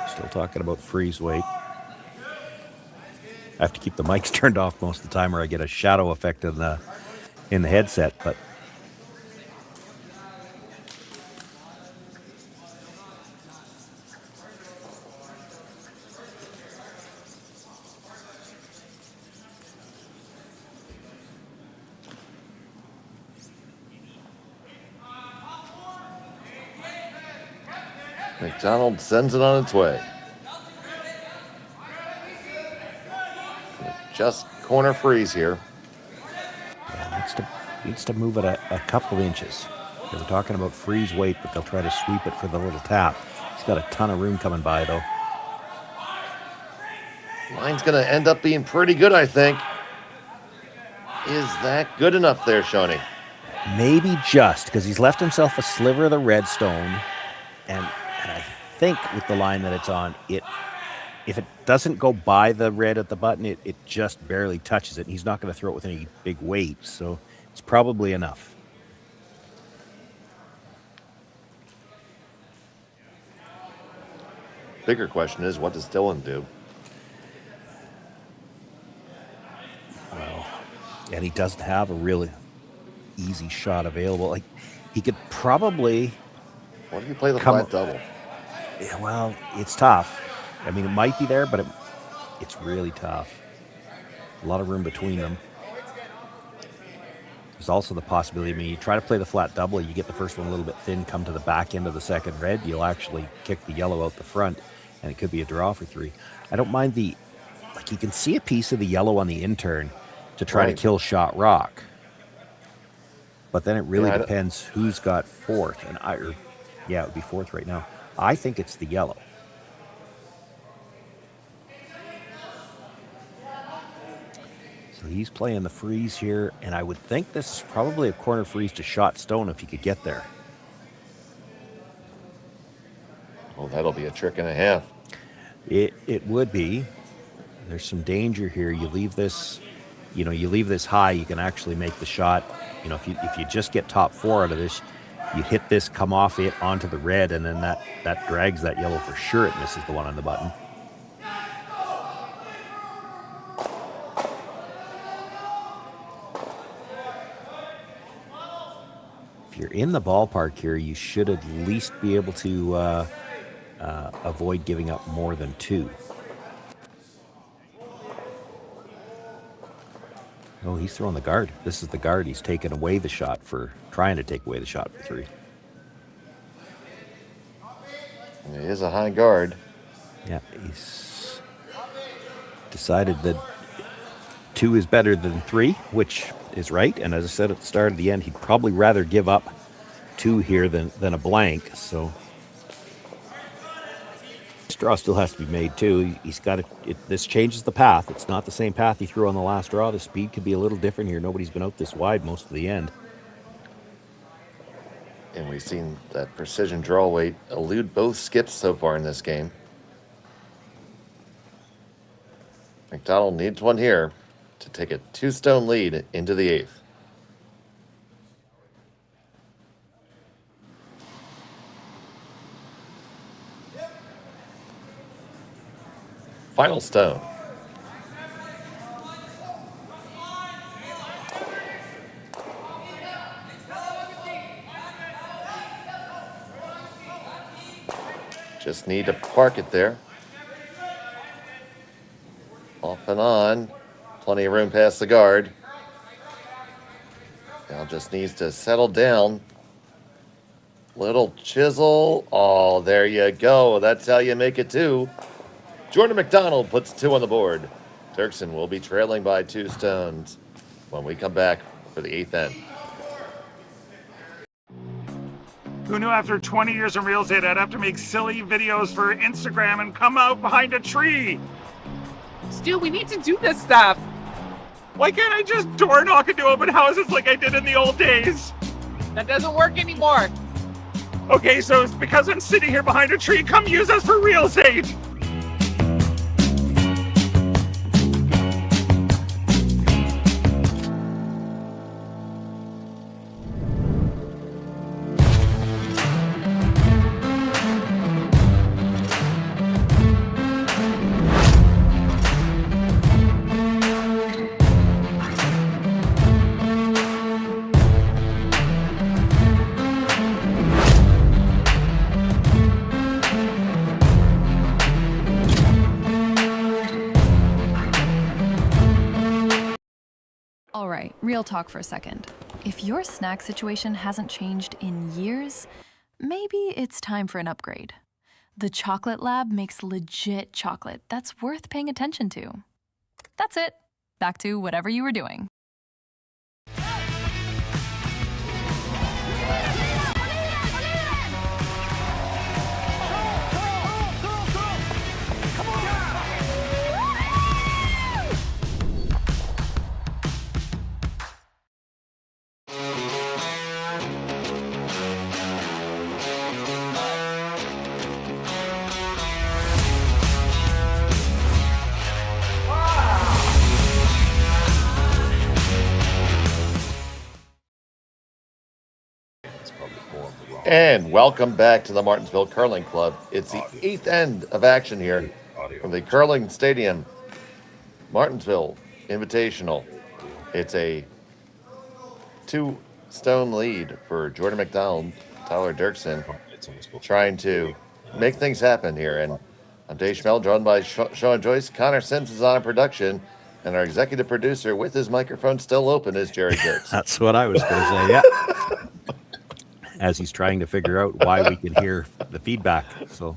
Still talking about freeze weight. I have to keep the mics turned off most of the time or I get a shadow effect in the headset, but McDonald sends it on its way. Just corner freeze here. Yeah, needs to move it a couple of inches. They were talking about freeze weight, but they'll try to sweep it for the little tap. He's got a ton of room coming by, though. Line's going to end up being pretty good, I think. Is that good enough there, Shawnee? Maybe just, because he's left himself a sliver of the redstone, and I think with the line that it's on, if it doesn't go by the red at the button, it just barely touches it. He's not going to throw it with any big weight, so it's probably enough. Bigger question is, what does Dylan do? Well, and he doesn't have a really easy shot available. Like, he could probably... What if you play the flat double? Yeah, well, it's tough. I mean, it might be there, but it's really tough. A lot of room between them. There's also the possibility, I mean, you try to play the flat double, you get the first one a little bit thin, come to the back end of the second red, you'll actually kick the yellow out the front, and it could be a draw for 3. I don't mind you can see a piece of the yellow on the in-turn to try to kill shot rock. But then it really depends who's got 4th, and it would be 4th right now. I think it's the yellow. So he's playing the freeze here, and I would think this is probably a corner freeze to shot stone if he could get there. Well, that'll be a trick and a half. It would be. There's some danger here. You leave this high, you can actually make the shot. You know, if you just get top 4 out of this, you hit this, come off it onto the red, and then that drags that yellow for sure. It misses the one on the button. you're in the ballpark here, you should at least be able to avoid giving up more than 2. Oh, he's throwing the guard. This is the guard. He's trying to take away the shot for 3. He is a high guard. Yeah, he's decided that 2 is better than 3, which is right. And as I said at the start of the end, he'd probably rather give up 2 here than a blank. So draw still has to be made too. He's got to. This changes the path. It's not the same path he threw on the last draw. The speed could be a little different here. Nobody's been out this wide most of the end. And we've seen that precision draw weight elude both skips so far in this game. McDonald needs one here to take a 2-stone lead into the 8th. Final stone. Just need to park it there. Off and on. Plenty of room past the guard. Now just needs to settle down. Little chisel. Oh, there you go. That's how you make it 2. Jordon McDonald puts 2 on the board. Derksen will be trailing by 2 stones when we come back for the 8th end. Who knew after 20 years in real estate I'd have to make silly videos for Instagram and come out behind a tree? Stu, we need to do this stuff. Why can't I just door knock into open houses like I did in the old days? That doesn't work anymore. Okay, so it's because I'm sitting here behind a tree. Come use us for real estate. All right, real talk for a second. If your snack situation hasn't changed in years, maybe it's time for an upgrade. The Chocolate Lab makes legit chocolate that's worth paying attention to. That's it. Back to whatever you were doing. And welcome back to the Martensville Curling Club. It's the 8th end of action here from the Curling Stadium, Martensville Invitational. It's a 2-stone lead for Jordon McDonald, Tyler Derksen, trying to make things happen here. And I'm Dave Schmel, joined by Sean Joyce. Connor Sims is on production, and our executive producer, with his microphone still open, is Jerry Dirks. That's what I was going to say, yeah. As he's trying to figure out why we can hear the feedback. So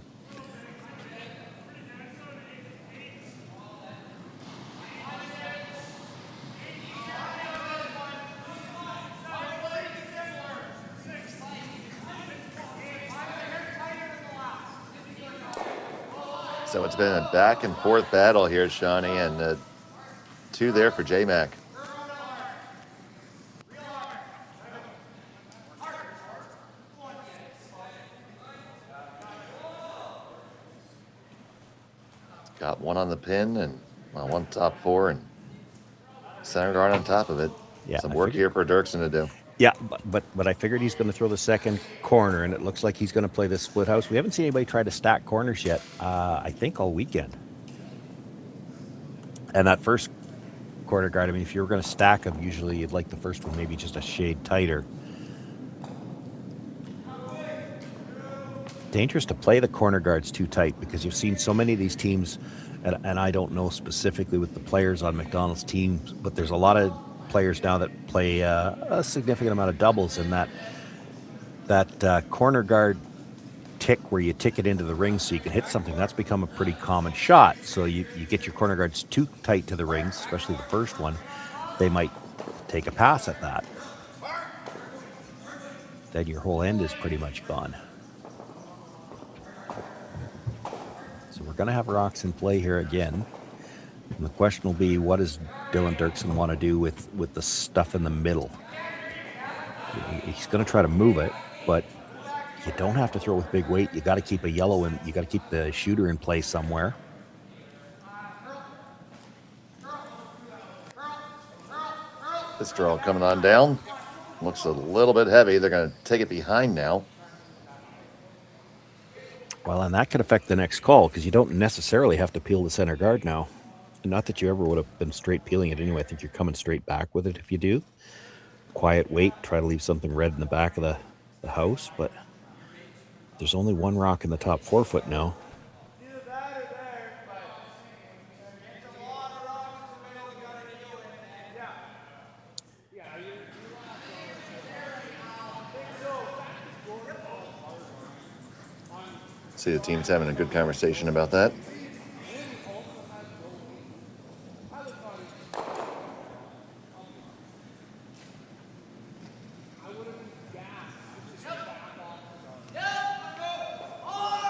it's been a back and forth battle here, Shawnee, and 2 there for J-Mac. Got 1 on the pin and 1 top 4 and center guard on top of it. Yeah, some work here for Derksen to do. yeah, but I figured he's going to throw the second corner, and it looks like he's going to play this split house. We haven't seen anybody try to stack corners yet, I think all weekend. And that first corner guard, I mean, if you were going to stack them, usually you'd like the first one maybe just a shade tighter. dangerous to play the corner guards too tight because you've seen so many of these teams, and I don't know specifically with the players on McDonald's team, but there's a lot of players now that play a significant amount of doubles, and that corner guard tick where you tick it into the ring so you can hit something, that's become a pretty common shot. So you get your corner guards too tight to the rings, especially the first one, they might take a pass at that. Then your whole end is pretty much gone. So we're going to have rocks in play here again. And the question will be, what does Dylan Derksen want to do with the stuff in the middle? He's going to try to move it, but you don't have to throw with big weight. You got to keep a yellow and you got to keep the shooter in place somewhere. This draw coming on down. Looks a little bit heavy. They're going to take it behind now. Well, and that could affect the next call because you don't necessarily have to peel the center guard now. Not that you ever would have been straight peeling it anyway. I think you're coming straight back with it if you do. Quiet wait, try to leave something red in the back of the house, but there's only one rock in the top 4 foot now. See the team's having a good conversation about that.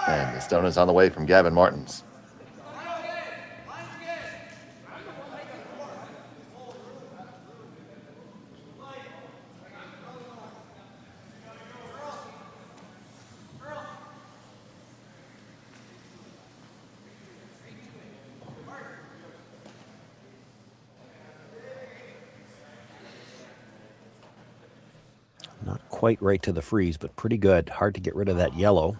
And the stone is on the way from Gavin Martins. Not quite right to the freeze, but pretty good. Hard to get rid of that yellow.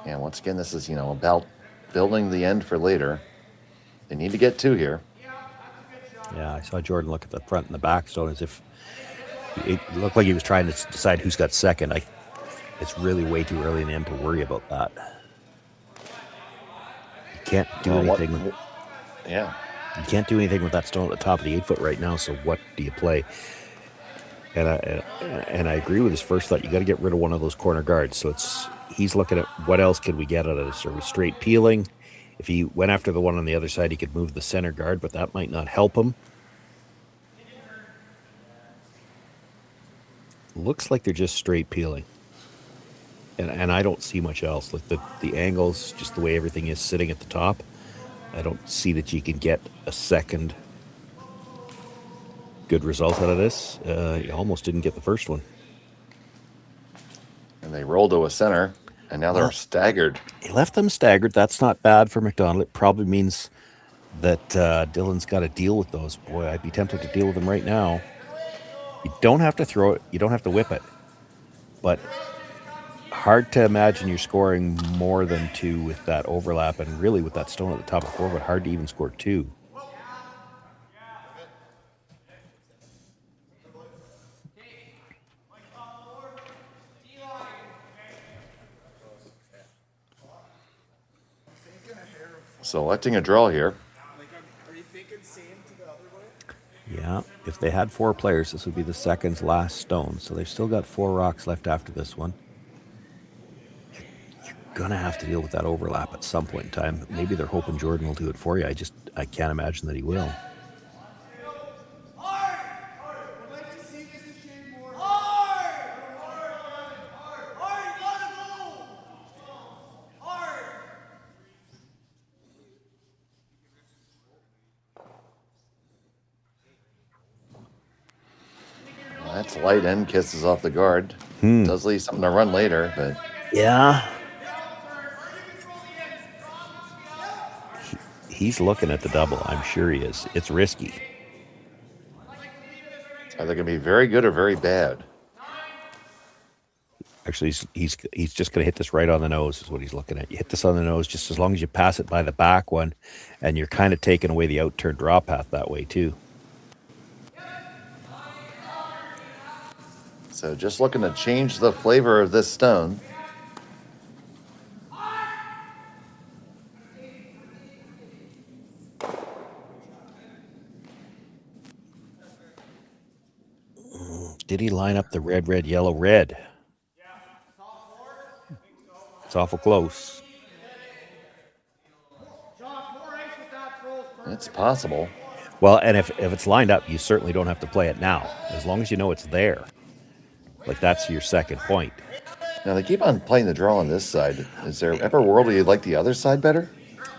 And once again, this is, about building the end for later. They need to get 2 here. Yeah, I saw Jordan look at the front and the back stone as if it looked like he was trying to decide who's got second. It's really way too early in the end to worry about that. You can't do anything. Yeah. You can't do anything with that stone at the top of the 8 foot right now, so what do you play? And I agree with his first thought. You got to get rid of one of those corner guards. So he's looking at what else can we get out of this? Are we straight peeling? If he went after the one on the other side, he could move the center guard, but that might not help him. Looks like they're just straight peeling. And I don't see much else. Like the angles, just the way everything is sitting at the top, I don't see that you can get a second good result out of this. You almost didn't get the first one. And they rolled to a center, and now they're staggered. He left them staggered. That's not bad for McDonald. It probably means that Dylan's got to deal with those. Boy, I'd be tempted to deal with them right now. You don't have to throw it. You don't have to whip it. But hard to imagine you're scoring more than 2 with that overlap, and really with that stone at the top of 4, but hard to even score 2. Selecting a draw here. Yeah, if they had 4 players, this would be the second's last stone. So they've still got 4 rocks left after this one. You're going to have to deal with that overlap at some point in time. Maybe they're hoping Jordan will do it for you. I can't imagine that he will. That's light end, kisses off the guard. Does leave something to run later, but... Yeah. He's looking at the double. I'm sure he is. It's risky. It's either going to be very good or very bad. Actually, he's just going to hit this right on the nose is what he's looking at. You hit this on the nose just as long as you pass it by the back one, and you're kind of taking away the out-turn draw path that way, too. So just looking to change the flavor of this stone. Did he line up the red, red, yellow, red? It's awful close. It's possible. Well, and if it's lined up, you certainly don't have to play it now, as long as you know it's there. Like, that's your second point. Now, they keep on playing the draw on this side. Is there ever a world where you'd like the other side better?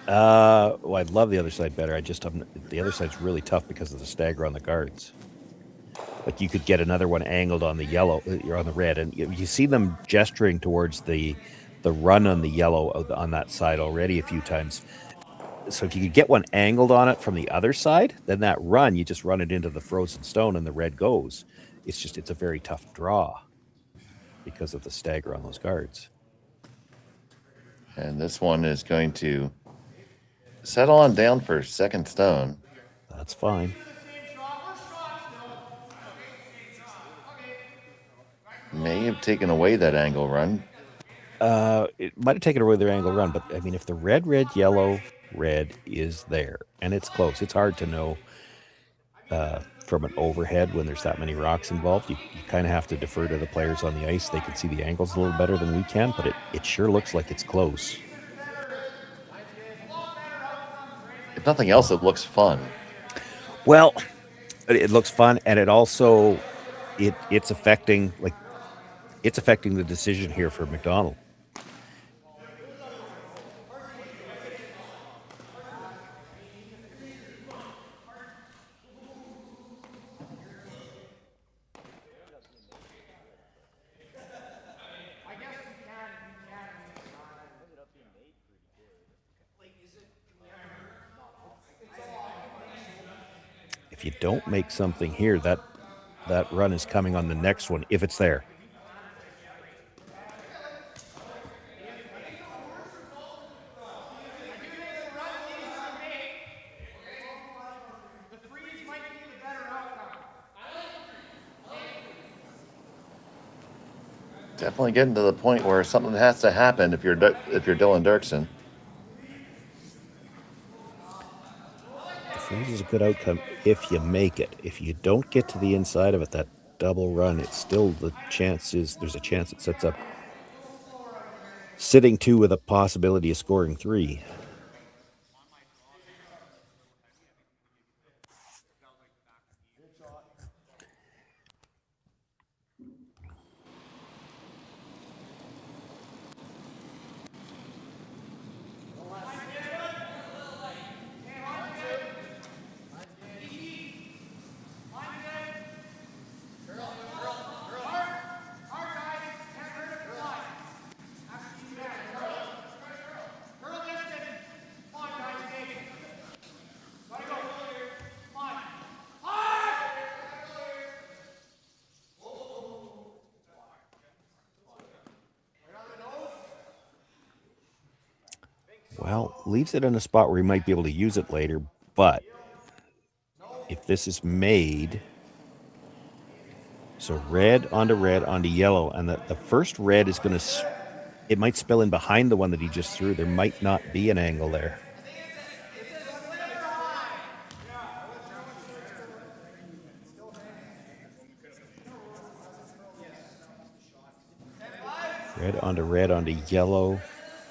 Well, I'd love the other side better. I just haven't. The other side's really tough because of the stagger on the guards. Like, you could get another one angled on the yellow, or on the red, and you see them gesturing towards the run on the yellow on that side already a few times. So if you could get one angled on it from the other side, then that run, you just run it into the frozen stone and the red goes. It's a very tough draw because of the stagger on those guards. And this one is going to settle on down for second stone. That's fine. May have taken away that angle run. It might have taken away their angle run, but I mean, if the red, red, yellow, red is there and it's close, it's hard to know from an overhead when there's that many rocks involved. You kind of have to defer to the players on the ice. They can see the angles a little better than we can, but it sure looks like it's close. If nothing else, it looks fun. Well, it looks fun, and it also it's affecting the decision here for McDonald. If you don't make something here, that run is coming on the next one, if it's there. Definitely getting to the point where something has to happen if you're Dylan Derksen. The freeze is a good outcome if you make it. If you don't get to the inside of it, that double run, it's still there's a chance it sets up sitting 2 with a possibility of scoring 3. Well, leaves it in a spot where he might be able to use it later, but if this is made, so red onto yellow, and the first red is going to, it might spill in behind the one that he just threw. There might not be an angle there. Red onto yellow,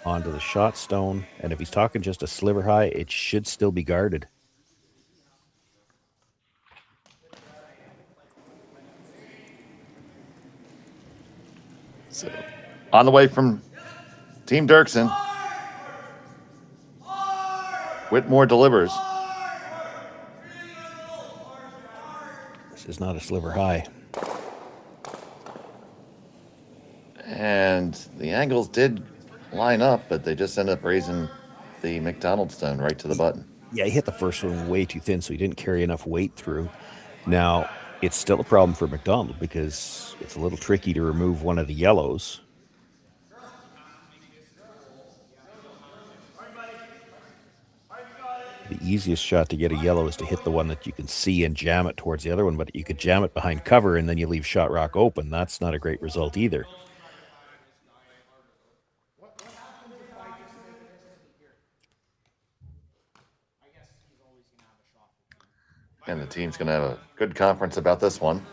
onto the shot stone, and if he's talking just a sliver high, it should still be guarded. So, on the way from Team Derksen, Whitmore delivers. This is not a sliver high. And the angles did line up, but they just end up raising the McDonald stone right to the button. Yeah, he hit the first one way too thin, so he didn't carry enough weight through. Now, it's still a problem for McDonald because it's a little tricky to remove one of the yellows. The easiest shot to get a yellow is to hit the one that you can see and jam it towards the other one, but you could jam it behind cover and then you leave shot rock open. That's not a great result either. And the team's going to have a good conference about this one.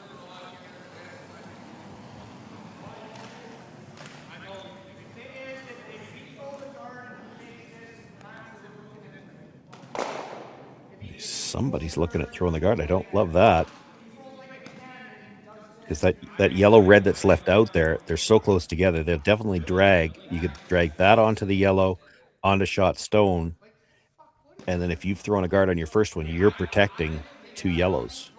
Somebody's looking at throwing the guard. I don't love that. Because that yellow-red that's left out there, they're so close together. They'll definitely drag. You could drag that onto the yellow, onto shot stone. And then if you've thrown a guard on your first one, you're protecting 2 yellows.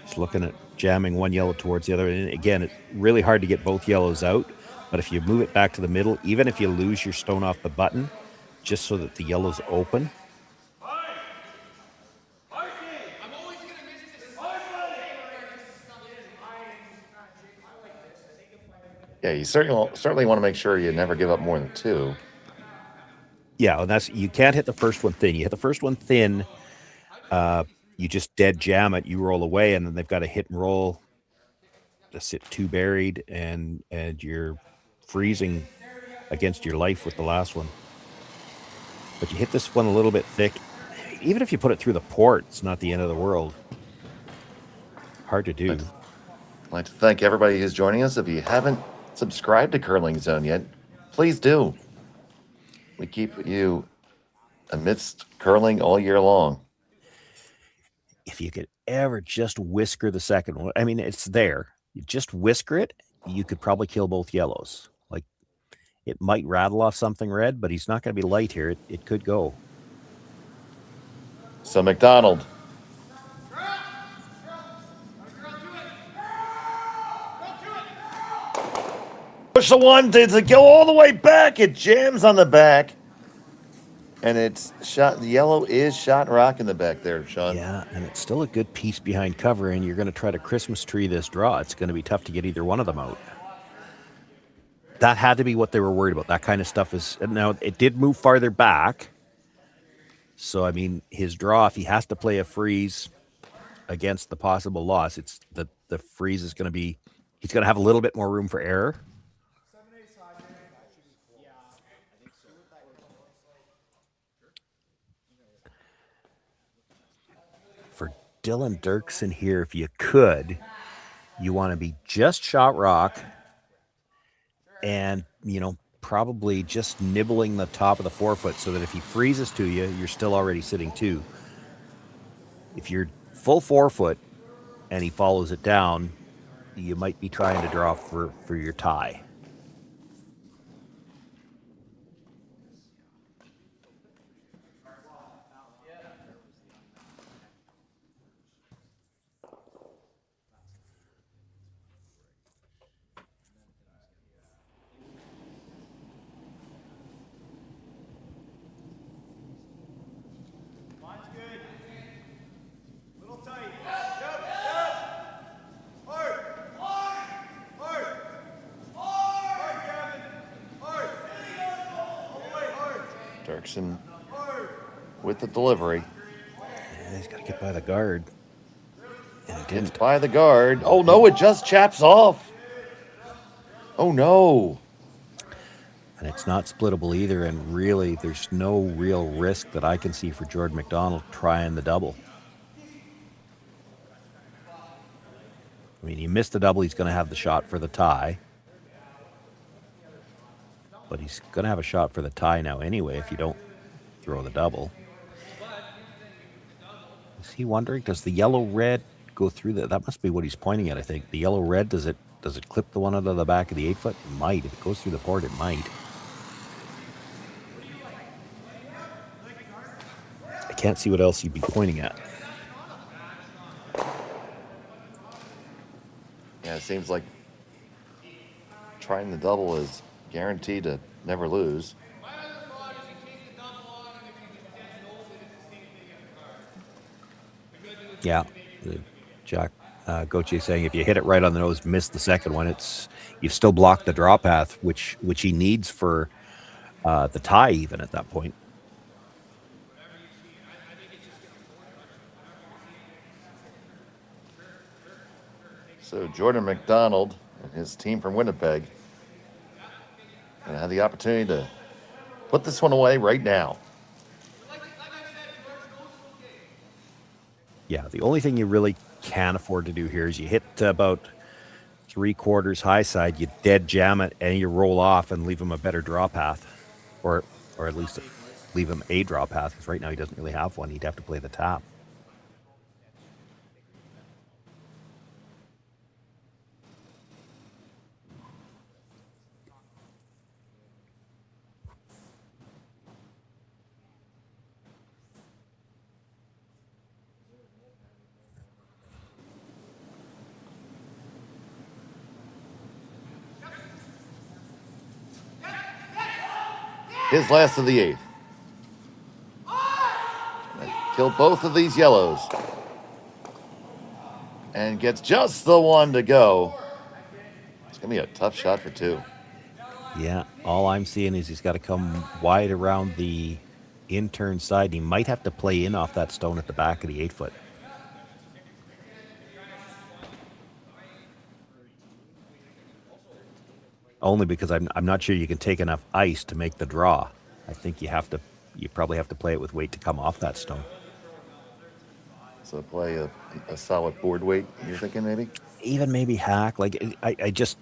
Just looking at jamming one yellow towards the other. And again, it's really hard to get both yellows out. But if you move it back to the middle, even if you lose your stone off the button, just so that the yellow's open. Yeah, you certainly want to make sure you never give up more than 2. Yeah, and that's, you can't hit the first one thin. You hit the first one thin, you just dead jam it, you roll away, and then they've got to hit and roll to sit 2 buried, and you're freezing against your life with the last one. But you hit this one a little bit thick. Even if you put it through the port, it's not the end of the world. Hard to do. I'd like to thank everybody who's joining us. If you haven't subscribed to Curling Zone yet, please do. We keep you amidst curling all year long. If you could ever just whisker the second one, I mean, it's there. You just whisker it, you could probably kill both yellows. Like, it might rattle off something red, but he's not going to be light here. It could go. So McDonald. Push the one. Does it go all the way back? It jams on the back. And it's shot. The yellow is shot rock in the back there, Sean. Yeah, and it's still a good piece behind cover, and you're going to try to Christmas tree this draw. It's going to be tough to get either one of them out. That had to be what they were worried about. That kind of stuff is... Now, it did move farther back. So, I mean, his draw, if he has to play a freeze against the possible loss, it's the freeze is going to be... He's going to have a little bit more room for error. For Dylan Derksen here, if you could, you want to be just shot rock and, you know, probably just nibbling the top of the forefoot so that if he freezes to you, you're still already sitting 2. If you're full forefoot and he follows it down, you might be trying to draw for your tie. Derksen with the delivery. Yeah, he's got to get by the guard. And it didn't. It's by the guard. Oh, no, it just chaps off. Oh, no. And it's not splittable either, and really there's no real risk that I can see for Jordon McDonald trying the double. I mean, he missed the double, he's going to have the shot for the tie. But he's going to have a shot for the tie now anyway if you don't throw the double. Is he wondering, does the yellow-red go through that? That must be what he's pointing at, I think. The yellow-red, does it clip the one out of the back of the 8-foot? It might. If it goes through the port, it might. I can't see what else you'd be pointing at. Yeah, it seems like trying the double is guaranteed to never lose. Yeah, the Jack Gauthier saying if you hit it right on the nose, miss the second one, you've still blocked the draw path, which he needs for the tie even at that point. So Jordon McDonald and his team from Winnipeg had the opportunity to put this one away right now. Yeah, the only thing you really can afford to do here is you hit about 3/4 high side, you dead jam it, and you roll off and leave him a better draw path, or at least leave him a draw path, because right now he doesn't really have one. He'd have to play the tap. His last of the 8th. Kill both of these yellows. And gets just the one to go. It's going to be a tough shot for 2. Yeah, all I'm seeing is he's got to come wide around the in-turn side. He might have to play in off that stone at the back of the 8-foot. Only because I'm not sure you can take enough ice to make the draw. I think you probably have to play it with weight to come off that stone. So play a solid board weight, you're thinking maybe? Even maybe hack. Like I just,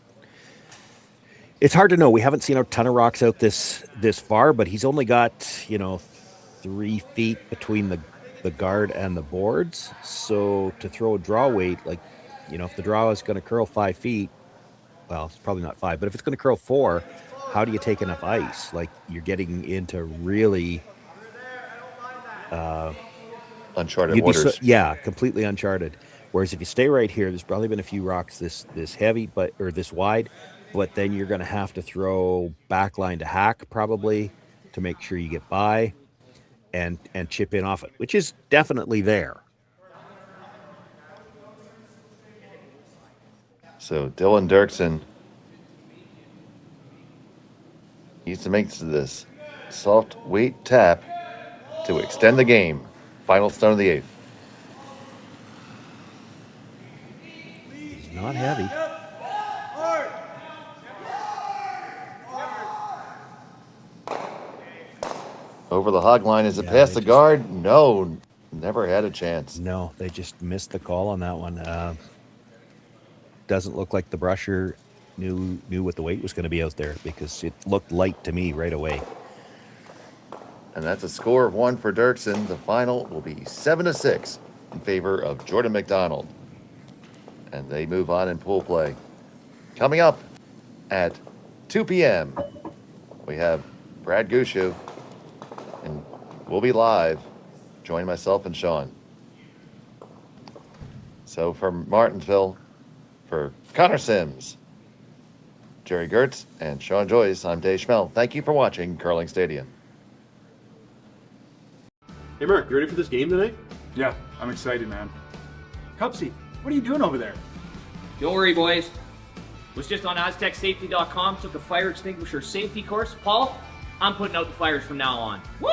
it's hard to know. We haven't seen a ton of rocks out this far, but he's only got 3 feet between the guard and the boards. So to throw a draw weight, if the draw is going to curl 5 feet. Well, it's probably not 5, but if it's going to curl 4, how do you take enough ice? Like, you're getting into really uncharted waters. Completely uncharted. Whereas if you stay right here, there's probably been a few rocks this heavy, or this wide, but then you're going to have to throw backline to hack probably to make sure you get by and chip in off it, which is definitely there. So Dylan Derksen needs to make this soft weight tap to extend the game. Final stone of the 8th. He's not heavy. Over the hog line. Is it past the guard? No, never had a chance. No, they just missed the call on that one. Doesn't look like the brusher knew what the weight was going to be out there, because it looked light to me right away. And that's a score of 1 for Derksen. The final will be 7-6 in favor of Jordon McDonald. And they move on in pool play. Coming up at 2 p.m., we have Brad Gushu, and we'll be live. Join myself and Sean. So from Martensville, for Connor Sims, Jerry Gertz, and Sean Joyce, I'm Dave Schmel. Thank you for watching Curling Stadium. Hey, Mark, you ready for this game tonight? Yeah, I'm excited, man. Cupsy, what are you doing over there? Don't worry, boys. Was just on AztecSafety.com, took a fire extinguisher safety course. Paul, I'm putting out the fires from now on. Woo!